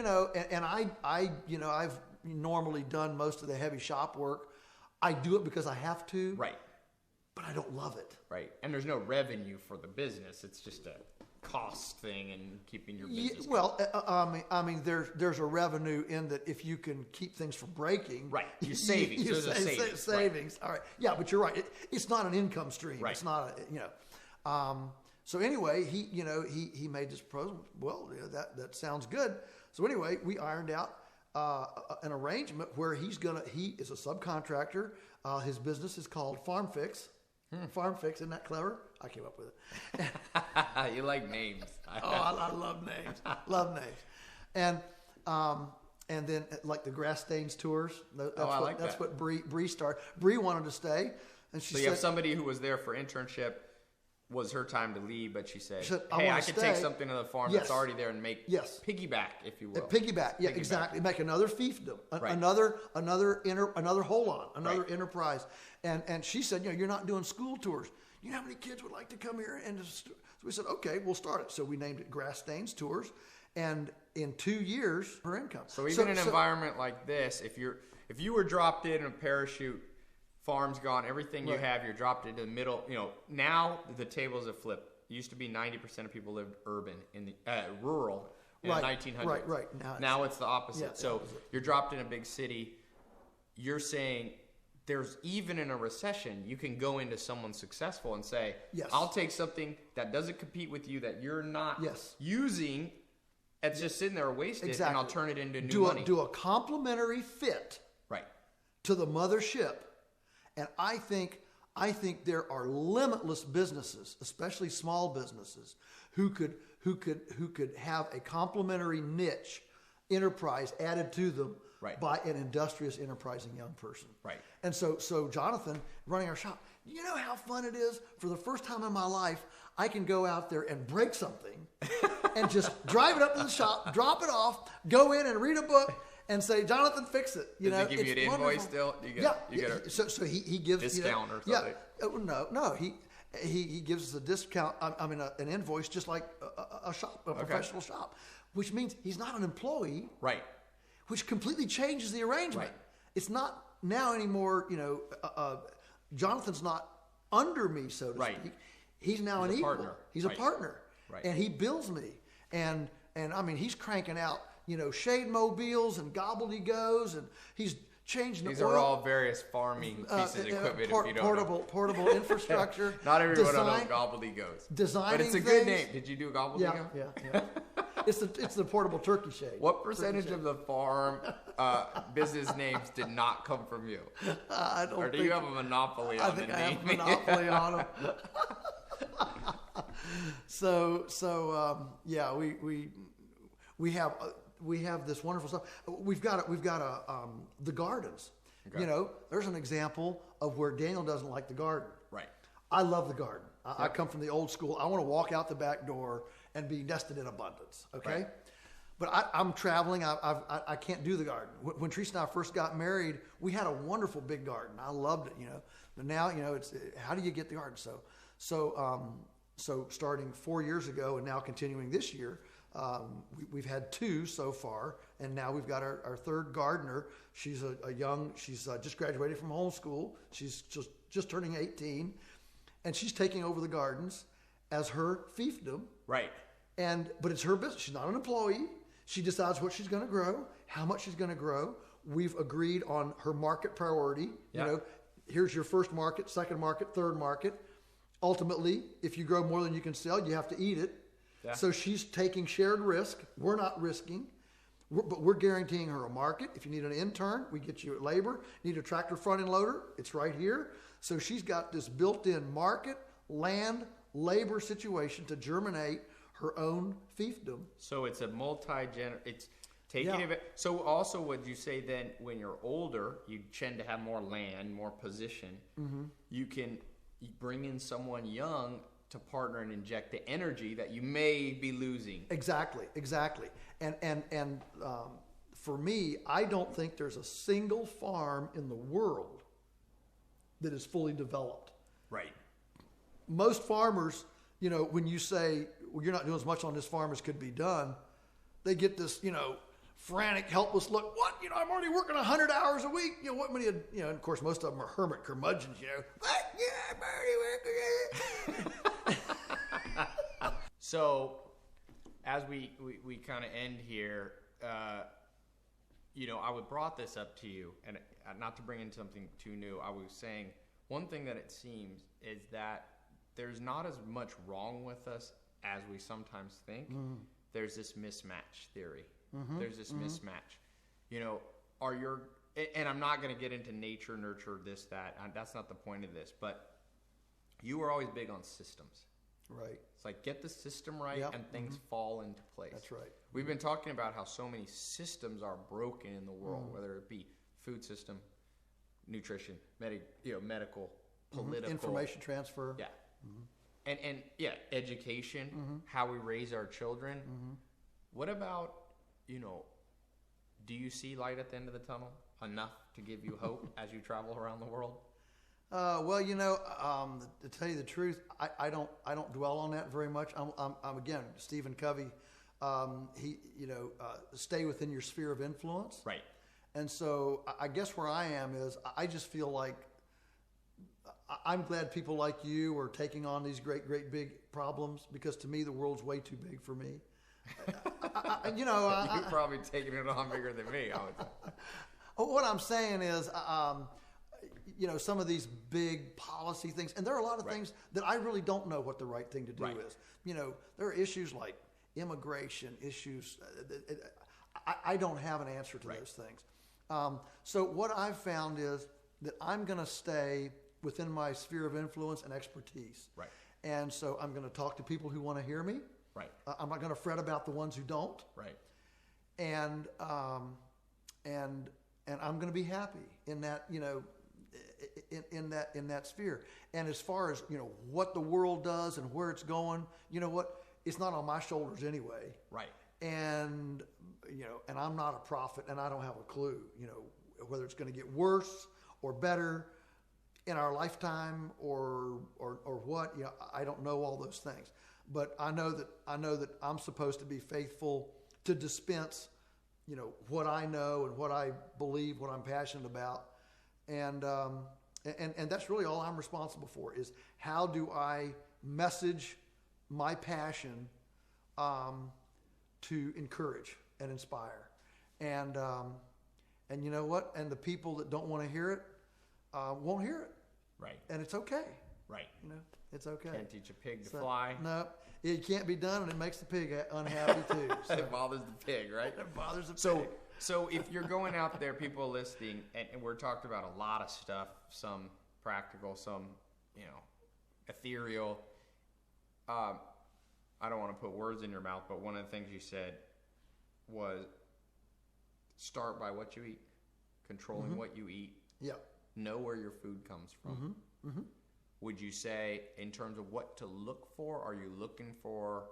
I've normally done most of the heavy shop work. I do it because I have to. Right. But I don't love it. Right. And there's no revenue for the business. It's just a cost thing and keeping your business going. I mean, there's a revenue in that if you can keep things from breaking. Right. You're savings. There's a savings. Savings. Right. All right. Yeah, but you're right. It's not an income stream. Right. It's not so anyway, he made this proposal. Well, that sounds good. So anyway, we ironed out an arrangement where he is a subcontractor. His business is called Farm Fix. Farm Fix, isn't that clever? I came up with it. You like names. I love names. Love names. And And then like the grass stains tours. That's that. what Bree started. Bree wanted to stay, and she So said, you have somebody who was there for internship. Was her time to leave, but she said, I "Hey, I could take something to the farm that's already there and make piggyback, if you will." Piggyback, yeah, exactly. Make another fiefdom, Right. another hold on, another enterprise. And she said, you're not doing school tours. You know how many kids would like to come here? And so we said, okay, we'll start it. So we named it Grass Stains Tours, and in 2 years, her income. So even in an environment like this, if you were dropped in a parachute. Farm's gone. Everything you have, you're dropped into the middle. Now the tables have flipped. It used to be 90% of people lived urban in the rural in the 1900s. Right. Now it's the opposite. Yeah, so you're dropped in a big city. You're saying there's even in a recession, you can go into someone successful and say, I'll take something that doesn't compete with you that you're not using. It's just sitting there wasted, and I'll turn it into new money. Do a complementary fit to the mothership. And I think there are limitless businesses, especially small businesses, who could have a complementary niche enterprise added to them by an industrious, enterprising young person. Right. And so Jonathan, running our shop, you know how fun it is? For the first time in my life, I can go out there and break something and just drive it up to the shop, drop it off, go in and read a book, and say, Jonathan, fix it. Does he give you an invoice still? You get a so he gives discount or something. No. He gives us a discount. An invoice, just like a shop, a professional shop, which means he's not an employee, right? Which completely changes the arrangement. Right. It's not now anymore. Jonathan's not under me, so to speak. He's now an equal. Partner. He's a partner, and he bills me, and he's cranking out. Shade mobiles and gobbledygos, and he's changing the oil. These are all various farming pieces of equipment. If you don't know. Portable infrastructure. Not everyone knows gobbledygos. Designing, but it's a good name. Did you do gobbledygo? Yeah. It's the portable turkey shade. What percentage of the farm business names did not come from you? I don't. Or do you have a monopoly on the name? I have a monopoly on them. We have this wonderful stuff. We've got the gardens. Okay. There's an example of where Daniel doesn't like the garden. Right. I love the garden. I come from the old school. I want to walk out the back door and be nested in abundance. Okay. Right. But I'm traveling. I can't do the garden. When Teresa and I first got married, we had a wonderful big garden. I loved it. But now it's how do you get the garden? So starting 4 years ago and now continuing this year. We've had 2 so far, and now we've got our third gardener. She's she's just graduated from homeschool. She's just turning 18, and she's taking over the gardens as her fiefdom. Right. But it's her business. She's not an employee. She decides what she's going to grow, how much she's going to grow. We've agreed on her market priority. Yeah. Here's your first market, second market, third market. Ultimately, if you grow more than you can sell, you have to eat it. Yeah. So she's taking shared risk. We're not risking, but we're guaranteeing her a market. If you need an intern, we get you labor. Need a tractor front end loader, it's right here. So she's got this built-in market, land, labor situation to germinate her own fiefdom. So it's a it's taking it. So also would you say then when you're older, you tend to have more land, more position. Mm-hmm. You bring in someone young to partner and inject the energy that you may be losing. Exactly. And for me, I don't think there's a single farm in the world that is fully developed. Right. Most farmers, when you say, well, you're not doing as much on this farm as could be done, they get this, frantic, helpless look. What? I'm already working 100 hours a week. What many? And of course, most of them are hermit curmudgeons. What? Yeah, I'm already working. So, as we kind of end here, I would brought this up to you, and not to bring in something too new. I was saying one thing that it seems is that there's not as much wrong with us as we sometimes think. Mm. There's this mismatch theory. Mm-hmm. There's this mismatch. And I'm not going to get into nature, nurture, this, that. That's not the point of this. But you were always big on systems. Right. It's like get the system right Yep. and things fall into place. That's right. We've been talking about how so many systems are broken in the world, whether it be food system, nutrition, medical, political, Information transfer. yeah, and education, how we raise our children. What about, do you see light at the end of the tunnel enough to give you hope as you travel around the world? Well, to tell you the truth, I don't dwell on that very much. I'm again, Stephen Covey. Stay within your sphere of influence. Right. And so I guess where I am is I just feel like I'm glad people like you are taking on these great, great big problems, because to me the world's way too big for me. You're probably taking it on bigger than me, I would say. What I'm saying is, some of these big policy things, and there are a lot of things that I really don't know what the right thing to do is. There are issues like immigration issues. I don't have an answer to those things. So what I've found is that I'm going to stay within my sphere of influence and expertise. Right. And so I'm going to talk to people who want to hear me. Right. I'm not going to fret about the ones who don't. Right. And I'm going to be happy in that, in that sphere. And as far as, what the world does and where it's going, it's not on my shoulders anyway. Right. And, and I'm not a prophet, and I don't have a clue, whether it's going to get worse or better in our lifetime or what. I don't know all those things, but I know that I'm supposed to be faithful to dispense, what I know and what I believe, what I'm passionate about, and that's really all I'm responsible for, is how do I message my passion to encourage and inspire, and you know what? And the people that don't want to hear it won't hear it. Right. And it's okay. Right. It's okay. Can't teach a pig to fly. No, it can't be done, and it makes the pig unhappy too. So. It bothers the pig, right? It bothers the pig. So if you're going out there, people listening, and we're talking about a lot of stuff, some practical, some, ethereal. I don't want to put words in your mouth, but one of the things you said was start by what you eat, controlling what you eat. Yep. Know where your food comes from. Would you say, in terms of what to look for, are you looking for?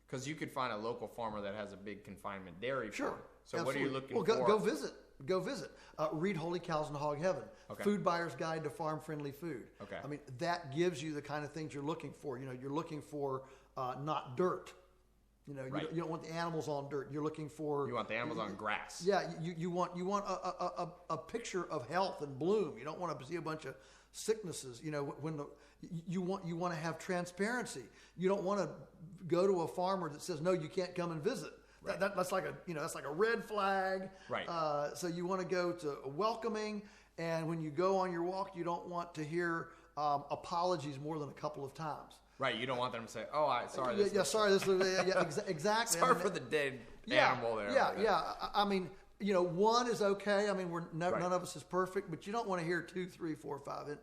Because you could find a local farmer that has a big confinement dairy farm. Sure. So absolutely. what are you looking for? for? Go visit. Go visit. Read Holy Cows in Hog Heaven. Okay. Food Buyer's Guide to Farm-Friendly Food. Okay. I mean, that gives you the kind of things you're looking for. You're looking for not dirt. You don't want the animals on dirt. You're looking for. You want the animals on grass. Yeah. You want a picture of health and bloom. You don't want to see a bunch of sicknesses. When you want to have transparency. You don't want to go to a farmer that says no, you can't come and visit. Right. That's like a red flag. Right. So you want to go to welcoming, and when you go on your walk, you don't want to hear apologies more than a couple of times. Right. You don't want them to say, "Oh, sorry." Sorry. Exactly. Sorry for the dead animal there. Yeah. I mean, one is okay. I mean, none of us is perfect, but you don't want to hear 2, 3, 4, 5.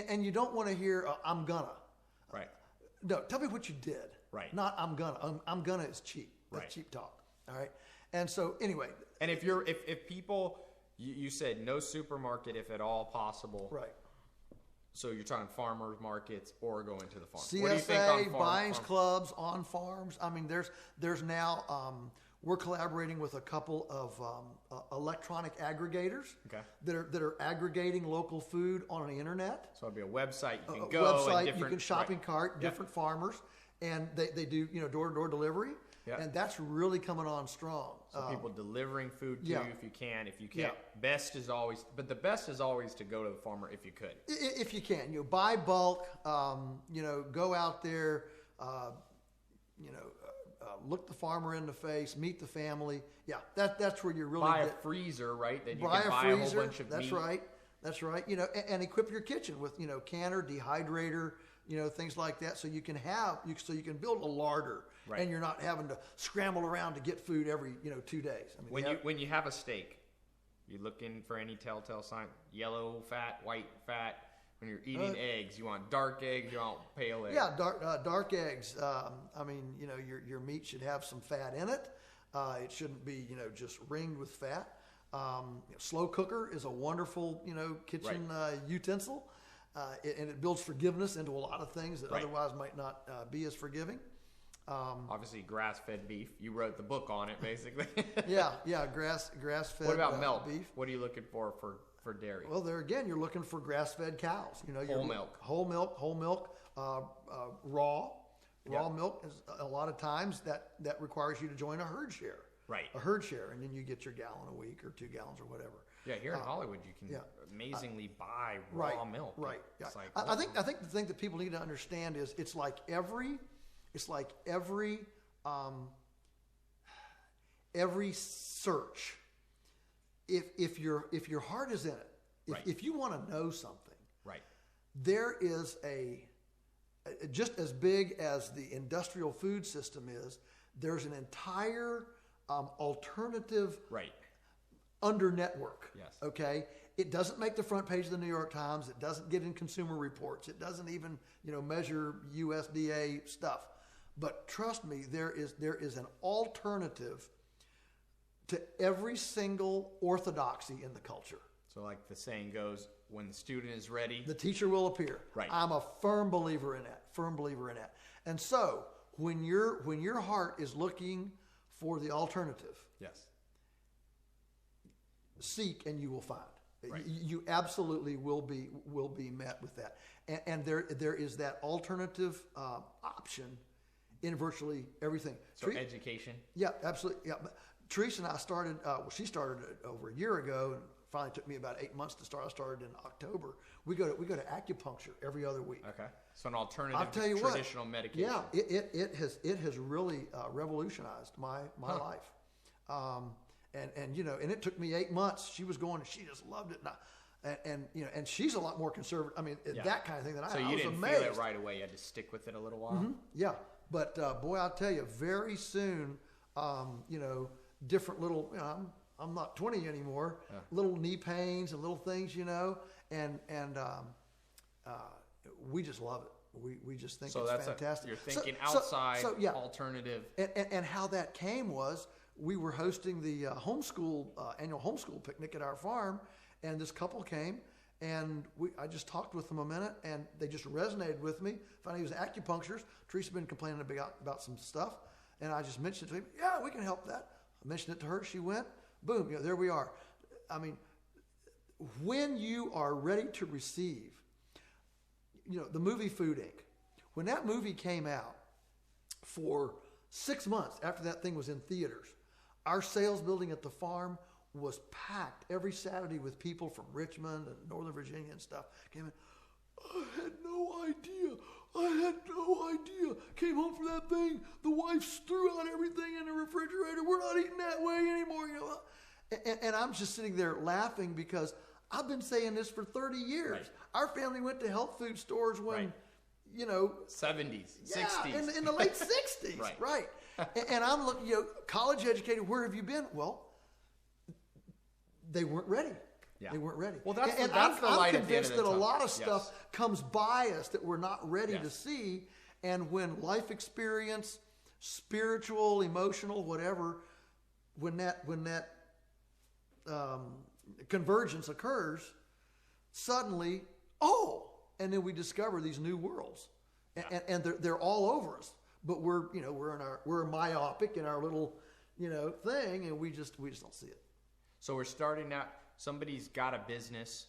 And you don't want to hear "I'm gonna." Right. No, tell me what you did. Right. Not "I'm gonna." I'm gonna is cheap. That's cheap talk. All right. And so anyway. And if people, you said no supermarket if at all possible. Right. So you're talking farmers markets or going to the farm. CSA, what do you think on buying clubs, on farms. I mean, there's now we're collaborating with a couple of electronic aggregators that are aggregating local food on the internet. So it'd be a website you can go. Website you can shopping cart different farmers, and they do door-to-door delivery. Yep. And that's really coming on strong. So people delivering food to you if you can. If you can't, best is always to go to the farmer if you could. If you can, buy bulk. Go out there. Look the farmer in the face. Meet the family. Yeah, that's where you really buy a freezer, right? Then you buy can a buy freezer. A whole bunch of meat. That's right. And equip your kitchen with canner, dehydrator. Things like that, so you can build a larder, and you're not having to scramble around to get food every 2 days. I mean, when you have a steak, you looking for any telltale sign? Yellow fat, white fat, When you're eating eggs, you want dark eggs, you want pale eggs. Yeah, dark eggs. I mean, you know, your meat should have some fat in it. It shouldn't be, you know, just ringed with fat. Slow cooker is a wonderful, you know, kitchen utensil, and it builds forgiveness into a lot of things that otherwise might not be as forgiving. Obviously, grass-fed beef. You wrote the book on it, basically. yeah, grass-fed. What about milk? Beef. What are you looking for dairy? Well, there again, you're looking for grass-fed cows. You know, whole milk, raw milk. Is a lot of times that requires you to join a herd share. Right. A herd share, and then you get your gallon a week or 2 gallons or whatever. Yeah, here in Hollywood, you can amazingly buy raw milk. Right. It's like, I think the thing that people need to understand is it's like every search. If your heart is in it, if you want to know something, there is just as big as the industrial food system is. There's an entire alternative under network. Yes. Okay. It doesn't make the front page of the New York Times. It doesn't get in Consumer Reports. It doesn't even, you know, measure USDA stuff. But trust me, there is an alternative to every single orthodoxy in the culture. So like the saying goes, when the student is ready, the teacher will appear. Right. I'm a firm believer in that. And so when your heart is looking for the alternative, yes, seek and you will find. Right. You absolutely will be met with that. And there is that alternative option in virtually everything. So education. Yeah, absolutely. Yeah, Teresa and I started. She started over a year ago, and finally took me about 8 months to start. I started in October. We go to acupuncture every other week. Okay, so an alternative to traditional medication. Yeah, it has really revolutionized my life. And you know, and it took me 8 months. She was going, and she just loved it. And you know, and she's a lot more conservative. I mean, that kind of thing than I am. So you didn't feel it right away. You had to stick with it a little while. Mm-hmm. Yeah, but boy, I'll tell you, very soon, you know, different little. You know, I'm not 20 anymore. Yeah. Little knee pains and little things, you know, and we just love it. We just think it's fantastic. You're thinking outside, alternative. And how that came was we were hosting the annual homeschool picnic at our farm, and this couple came, and I just talked with them a minute, and they just resonated with me. Found he was an acupuncturist. Teresa's been complaining about some stuff, and I just mentioned it to him. Yeah, we can help that. I mentioned it to her. She went. Boom. You know, there we are. I mean, when you are ready to receive, you know, the movie Food Inc., when that movie came out, for 6 months after that thing was in theaters, our sales building at the farm was packed every Saturday with people from Richmond and Northern Virginia and stuff. Came in. I had no idea. Came home for that thing. The wife threw out everything in the refrigerator. We're not eating that way anymore. You know. And I'm just sitting there laughing because I've been saying this for 30 years. Right. Our family went to health food stores when, you know, 70s, 60s, in the late 60s, right? And I'm looking, you know, college educated. Where have you been? Well, they weren't ready. Yeah. They weren't ready. Well, that's the light I'm at the end of convinced the that a tunnel. lot of stuff comes by us that we're not ready to see. And when life experience, spiritual, emotional, whatever, when that convergence occurs, suddenly, and then we discover these new worlds, and they're all over us. But we're myopic in our little, you know, thing, and we just don't see it. So we're starting out. Somebody's got a business,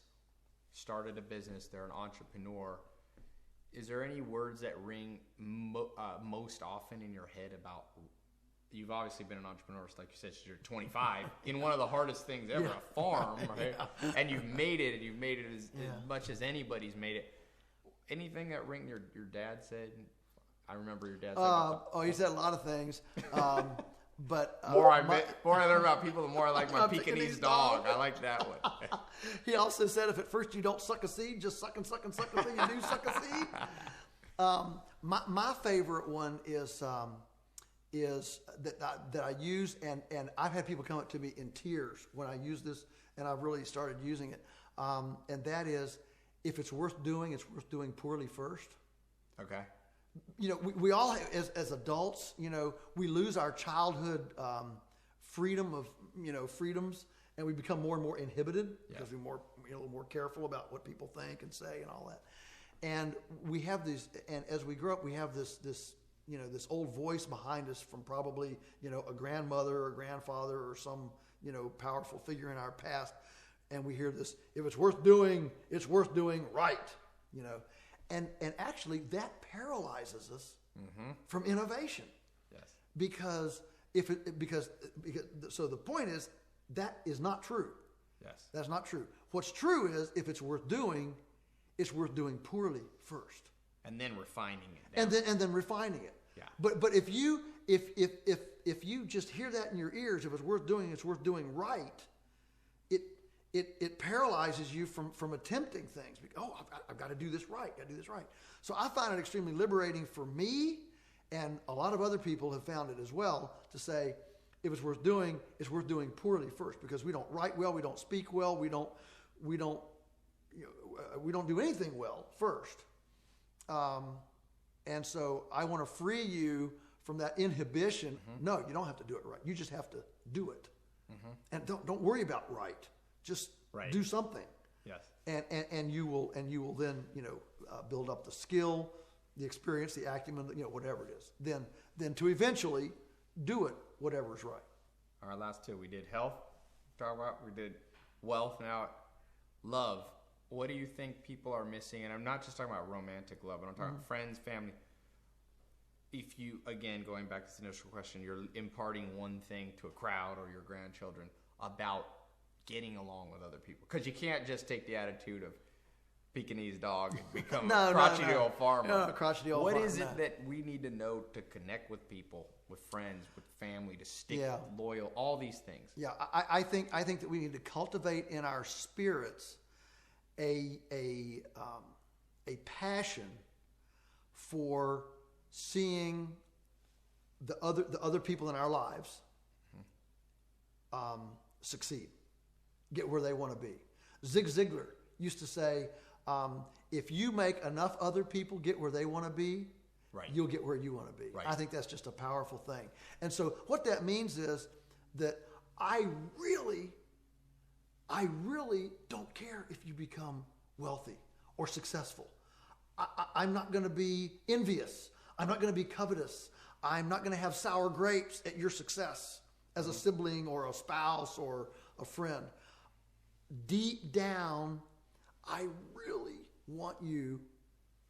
started a business. They're an entrepreneur. Is there any words that ring most often in your head about? You've obviously been an entrepreneur, like you said, since you're 25, in one of the hardest things ever, a farm, right? And you've made it, as much as anybody's made it. Anything that your dad said? I remember your dad said. He said a lot of things. But more I learn about people, the more I like my Pekingese dog. I like that one. He also said, if at first you don't suck a seed, just suck until you do suck a seed. My favorite one is that I use, and I've had people come up to me in tears when I use this, and I've really started using it. And that is, if it's worth doing, it's worth doing poorly first. Okay. You know, we all, as adults, you know, we lose our childhood freedoms, and we become more and more inhibited because we're a little more careful about what people think and say and all that. And we have these, and as we grow up, we have this you know, this old voice behind us from probably, you know, a grandmother or grandfather or some, you know, powerful figure in our past. And we hear this, if it's worth doing, it's worth doing right, you know. And actually that paralyzes us from innovation. Yes. Because so the point is, that is not true. Yes. That's not true. What's true is, if it's worth doing, it's worth doing poorly first. And then refining it. And then refining it. Yeah. But if you just hear that in your ears, if it's worth doing, it's worth doing right, it paralyzes you from attempting things. Oh, I've got to do this right. Got to do this right. So I find it extremely liberating for me, and a lot of other people have found it as well, to say, if it's worth doing, it's worth doing poorly first, because we don't write well, we don't speak well, we don't do anything well first. And so I want to free you from that inhibition. No, you don't have to do it right. You just have to do it. And don't worry about right. Just do something. Yes. And you will then, you know, build up the skill, the experience, the acumen, you know, whatever it is. Then to eventually do it, whatever is right. Our last two, we did health, we did wealth, now love. What do you think people are missing? And I'm not just talking about romantic love, but I'm talking about friends, family. If you, again, going back to this initial question, you're imparting one thing to a crowd or your grandchildren about getting along with other people. Because you can't just take the attitude of Pekingese dog and become a crotchety old farmer. No, crotchety old farmer. What is it that we need to know to connect with people, with friends, with family, to stick loyal, all these things? Yeah, I think that we need to cultivate in our spirits a passion for seeing the other people in our lives succeed, get where they want to be. Zig Ziglar used to say, if you make enough other people get where they want to be, you'll get where you want to be. Right. I think that's just a powerful thing. And so what that means is that I really don't care if you become wealthy or successful. I'm not going to be envious. I'm not going to be covetous. I'm not going to have sour grapes at your success as a sibling or a spouse or a friend. Deep down, I really want you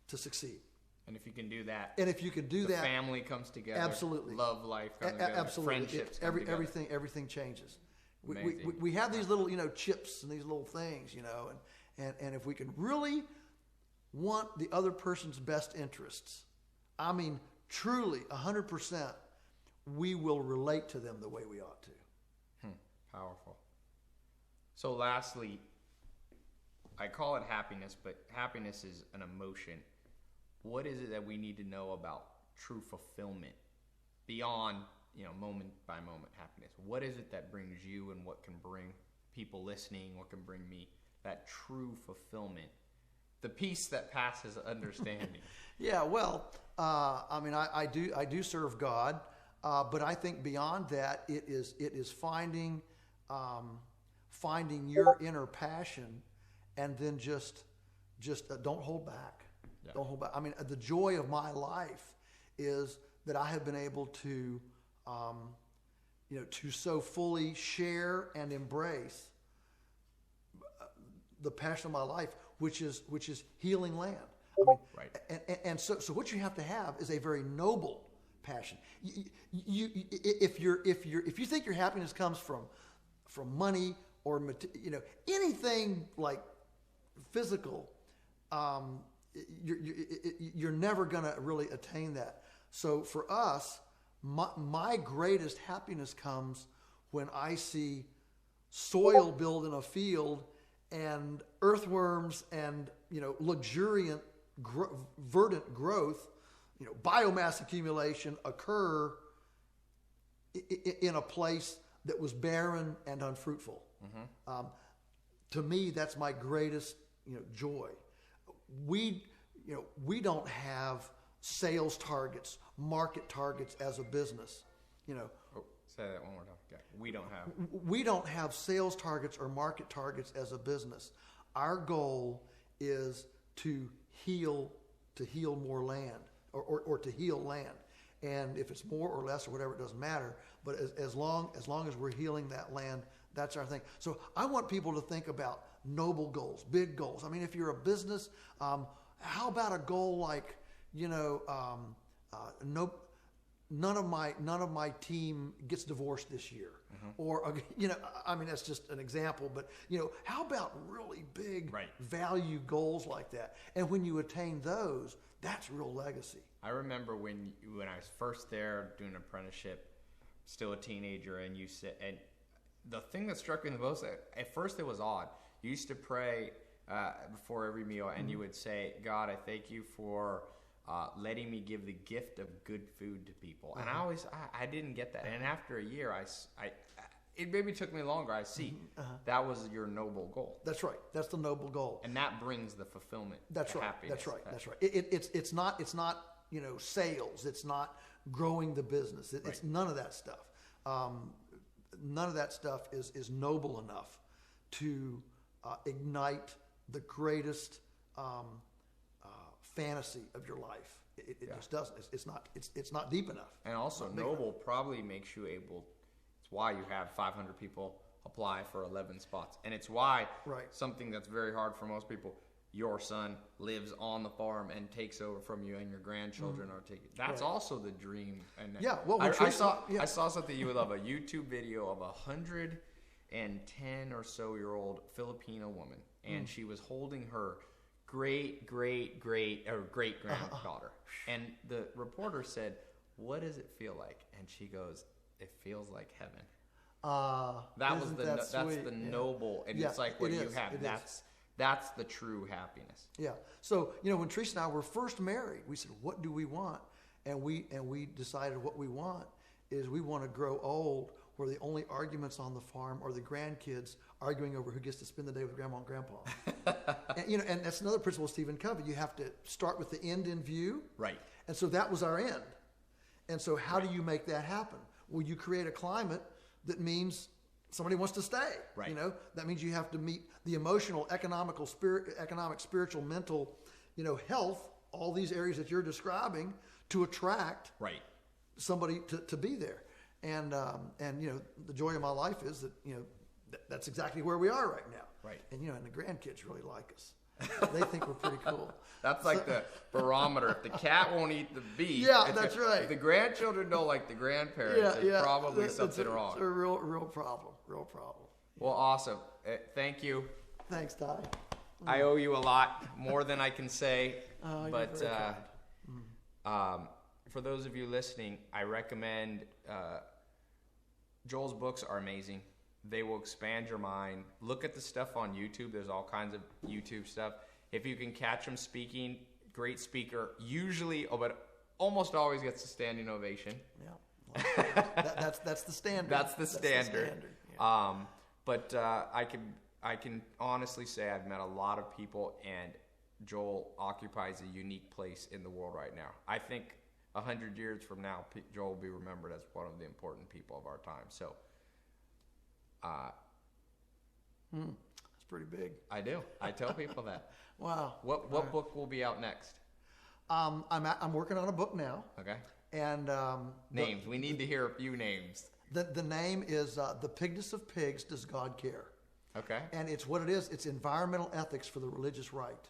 to succeed. And if you can do that, the family comes together. Absolutely. Love life comes together. Absolutely. Friendships come together. Everything changes. We have these little, you know, chips and these little things, you know, and if we can really want the other person's best interests, I mean, truly 100%, we will relate to them the way we ought to. Powerful. So lastly, I call it happiness, but happiness is an emotion. What is it that we need to know about true fulfillment beyond, you know, moment by moment happiness? What is it that brings you, and what can bring people listening, what can bring me that true fulfillment, the peace that passes understanding? Yeah, well, I mean, I do serve God, but I think beyond that, it is finding your inner passion, and then just don't hold back. Yeah. Don't hold back. I mean, the joy of my life is that I have been able to, you know, to so fully share and embrace the passion of my life, which is healing land. I mean, and so what you have to have is a very noble passion. If you think your happiness comes from money or, you know, anything like physical, you're never going to really attain that. So for us, my greatest happiness comes when I see soil build in a field and earthworms and, you know, luxuriant verdant growth, you know, biomass accumulation occur in a place that was barren and unfruitful. To me, that's my greatest, you know, joy. we don't have sales targets, market targets as a business. Say that one more time. Okay. We don't have sales targets or market targets as a business. Our goal is to heal more land or to heal land. And if it's more or less or whatever, it doesn't matter. But as long as we're healing that land, that's our thing. So I want people to think about noble goals, big goals. I mean, if you're a business, how about a goal like, none of my team gets divorced this year, or I mean, that's just an example. But how about really big value goals like that? And when you attain those, that's real legacy. I remember when I was first there doing an apprenticeship, still a teenager, and you said, and the thing that struck me the most, at first it was odd. You used to pray before every meal, and you would say, God, I thank you for letting me give the gift of good food to people. And I didn't get that. And after a year, it maybe took me longer. I see that was your noble goal. That's right. That's the noble goal. And that brings the fulfillment. That's right. Happiness. That's right. That's right. It's not sales. It's not growing the business. It's none of that stuff. None of that stuff is noble enough to ignite the greatest fantasy of your life. It just doesn't. It's not deep enough. And also, noble probably makes you able. It's why you have 500 people apply for 11 spots, and it's why something that's very hard for most people. Your son lives on the farm and takes over from you, and your grandchildren are taking. That's also the dream. And I saw something you would love, a YouTube video of 110 or so year old Filipino woman, and she was holding her great granddaughter, and the reporter said, "What does it feel like?" And she goes, "It feels like heaven." That's the noble, and it's like what you have. That's the true happiness. Yeah. So when Teresa and I were first married, we said, "What do we want?" And we decided what we want is we want to grow old where the only arguments on the farm are the grandkids arguing over who gets to spend the day with grandma and grandpa. and that's another principle of Stephen Covey. You have to start with the end in view. Right. And so that was our end. And so how do you make that happen? Well, you create a climate that means somebody wants to stay. Right. That means you have to meet the emotional, economic, spiritual, mental, health, all these areas that you're describing to attract somebody to be there. And the joy of my life is that, that's exactly where we are right now. Right. And, and the grandkids really like us. They think we're pretty cool. That's like the barometer. If the cat won't eat the beef, that's right. If the grandchildren don't like the grandparents, there's probably something wrong. It's a real problem. Real problem. Well, awesome. Thank you. Thanks, Ty. I owe you a lot, more than I can say. But for those of you listening, I recommend Joel's books are amazing. They will expand your mind. Look at the stuff on YouTube. There's all kinds of YouTube stuff. If you can catch him speaking, great speaker. Usually, but almost always gets a standing ovation. Yeah, that's the standard. That's the standard. Yeah. But I can honestly say I've met a lot of people, and Joel occupies a unique place in the world right now. I think 100 years from now, Joel will be remembered as one of the important people of our time. So. That's pretty big. I do. I tell people that. Wow. What book will be out next? I'm working on a book now. Okay. And names. We need to hear a few names. The name is The Pigness of Pigs, Does God Care? Okay. And it's what it is. It's environmental ethics for the religious right.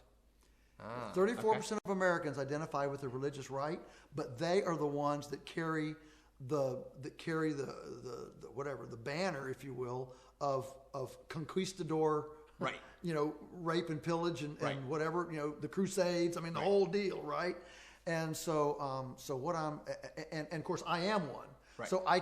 34% of Americans identify with the religious right, but they are the ones that carry the banner, if you will, of conquistador, right? Rape and pillage and whatever, the Crusades. I mean, the whole deal, right? And so what and of course I am one. Right. So I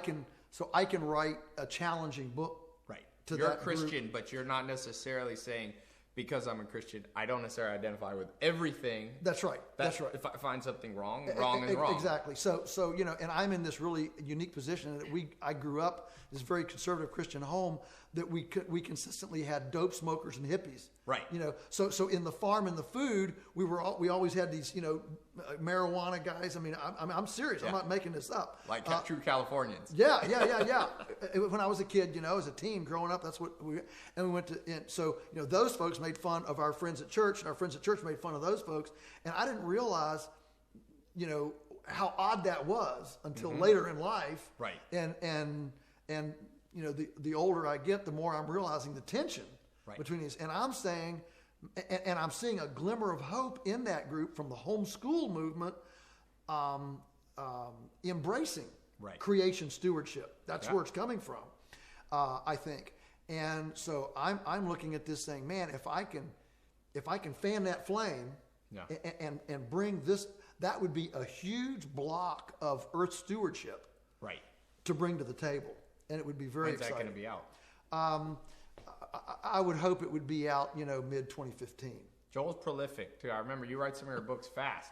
can write a challenging book. Right. You're a Christian, but you're not necessarily saying because I'm a Christian, I don't necessarily identify with everything. That's right. That's right. If I find something wrong, wrong is wrong. Exactly. So and I'm in this really unique position that I grew up in this very conservative Christian home that we consistently had dope smokers and hippies. Right. So in the farm and the food, we always had these marijuana guys. I mean, I'm serious. Yeah. I'm not making this up. Like true Californians. Yeah. When I was a kid, as a teen growing up, that's what we went to. And so those folks made fun of our friends at church, and our friends at church made fun of those folks. And I didn't realize, how odd that was until later in life. Right. And the older I get, the more I'm realizing the tension between these. And I'm saying, and I'm seeing a glimmer of hope in that group from the homeschool movement, embracing creation stewardship. That's where it's coming from, I think. And so I'm looking at this saying, man, if I can fan that flame and bring this, that would be a huge block of earth stewardship to bring to the table. And it would be very exciting. When's that going to be out? I would hope it would be out, mid 2015. Joel's prolific too. I remember you write some of your books fast.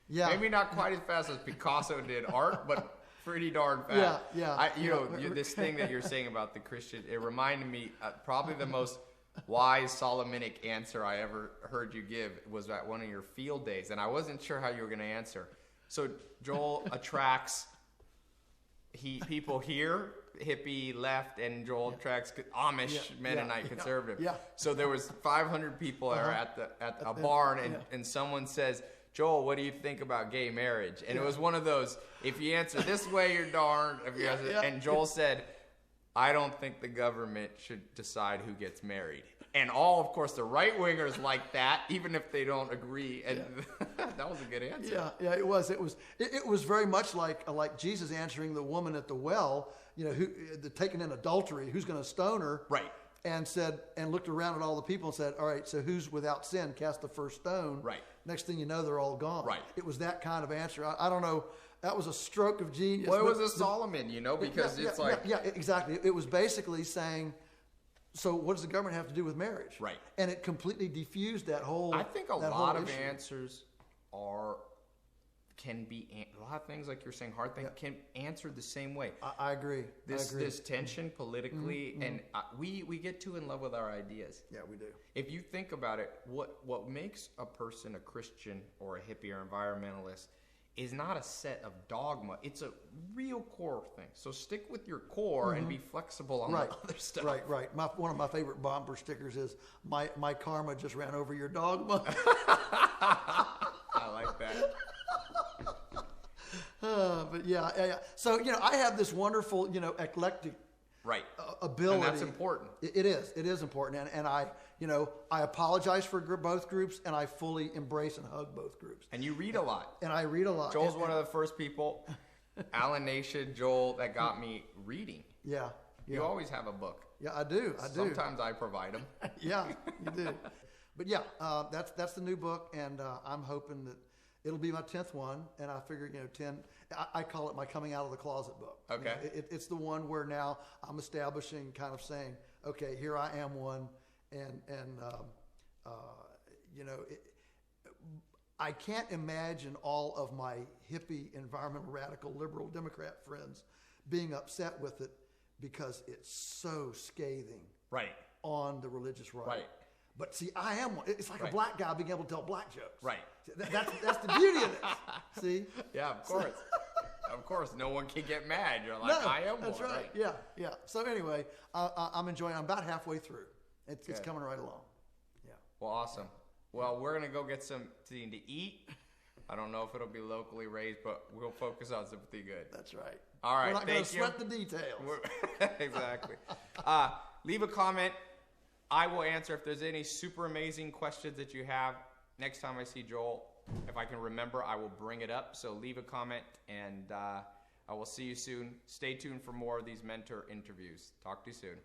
Yeah. Maybe not quite as fast as Picasso did art, but pretty darn fast. Yeah. This thing that you're saying about the Christian, it reminded me probably the most wise Solomonic answer I ever heard you give was at one of your field days, and I wasn't sure how you were going to answer. So Joel attracts people here, hippie left, and Joel attracts Amish Mennonite conservative. Yeah. So there was 500 people there at a barn, and someone says, Joel, what do you think about gay marriage? And it was one of those, if you answer this way, you're darned. If you answer, and Joel said, I don't think the government should decide who gets married. And all, of course, the right-wingers like that, even if they don't agree. And that was a good answer. Yeah, it was. It was very much like Jesus answering the woman at the well, who taken in adultery, who's going to stone her. Right. And looked around at all the people and said, all right, so who's without sin? Cast the first stone. Right. Next thing you know, they're all gone. Right. It was that kind of answer. I don't know. That was a stroke of genius. Well, it was a Solomon, because it's like... Yeah, exactly. It was basically saying, so what does the government have to do with marriage? Right. And it completely diffused that whole... I think a lot of answers can be... A lot of things, like you're saying, hard things, can answer the same way. I agree. This tension politically, and we get too in love with our ideas. Yeah, we do. If you think about it, what makes a person a Christian or a hippie or environmentalist is not a set of dogma. It's a real core thing. So stick with your core and be flexible on the other stuff. Right. One of my favorite bumper stickers is, my karma just ran over your dogma. I like that. But yeah. So, I have this wonderful, eclectic ability. And that's important. It is important. And I apologize for both groups, and I fully embrace and hug both groups. And you read a lot. And I read a lot. Joel's one of the first people, Alan Nation, Joel, that got me reading. Yeah. You always have a book. Yeah, I do. Sometimes I provide them. Yeah, you do. But yeah, that's the new book, and I'm hoping that it'll be my 10th one, and I figure, 10. I call it my coming out of the closet book. Okay. It's the one where now I'm establishing, kind of saying, okay, here I am one, and I can't imagine all of my hippie, environmental, radical, liberal, Democrat friends being upset with it because it's so scathing on the religious right. Right. But see, I am one. It's like a black guy being able to tell black jokes. Right. That's the beauty of it. See? Yeah, of course. Of course, no one can get mad. You're like, I am that's one. That's right. Yeah. So anyway, I'm enjoying. I'm about halfway through. It's coming right along. Yeah. Well, awesome. Well, we're gonna go get something to eat. I don't know if it'll be locally raised, but we'll focus on something good. That's right. All right. We're not going to Thank sweat the details. Exactly. Leave a comment. I will answer if there's any super amazing questions that you have. Next time I see Joel, if I can remember, I will bring it up. So leave a comment, and I will see you soon. Stay tuned for more of these mentor interviews. Talk to you soon.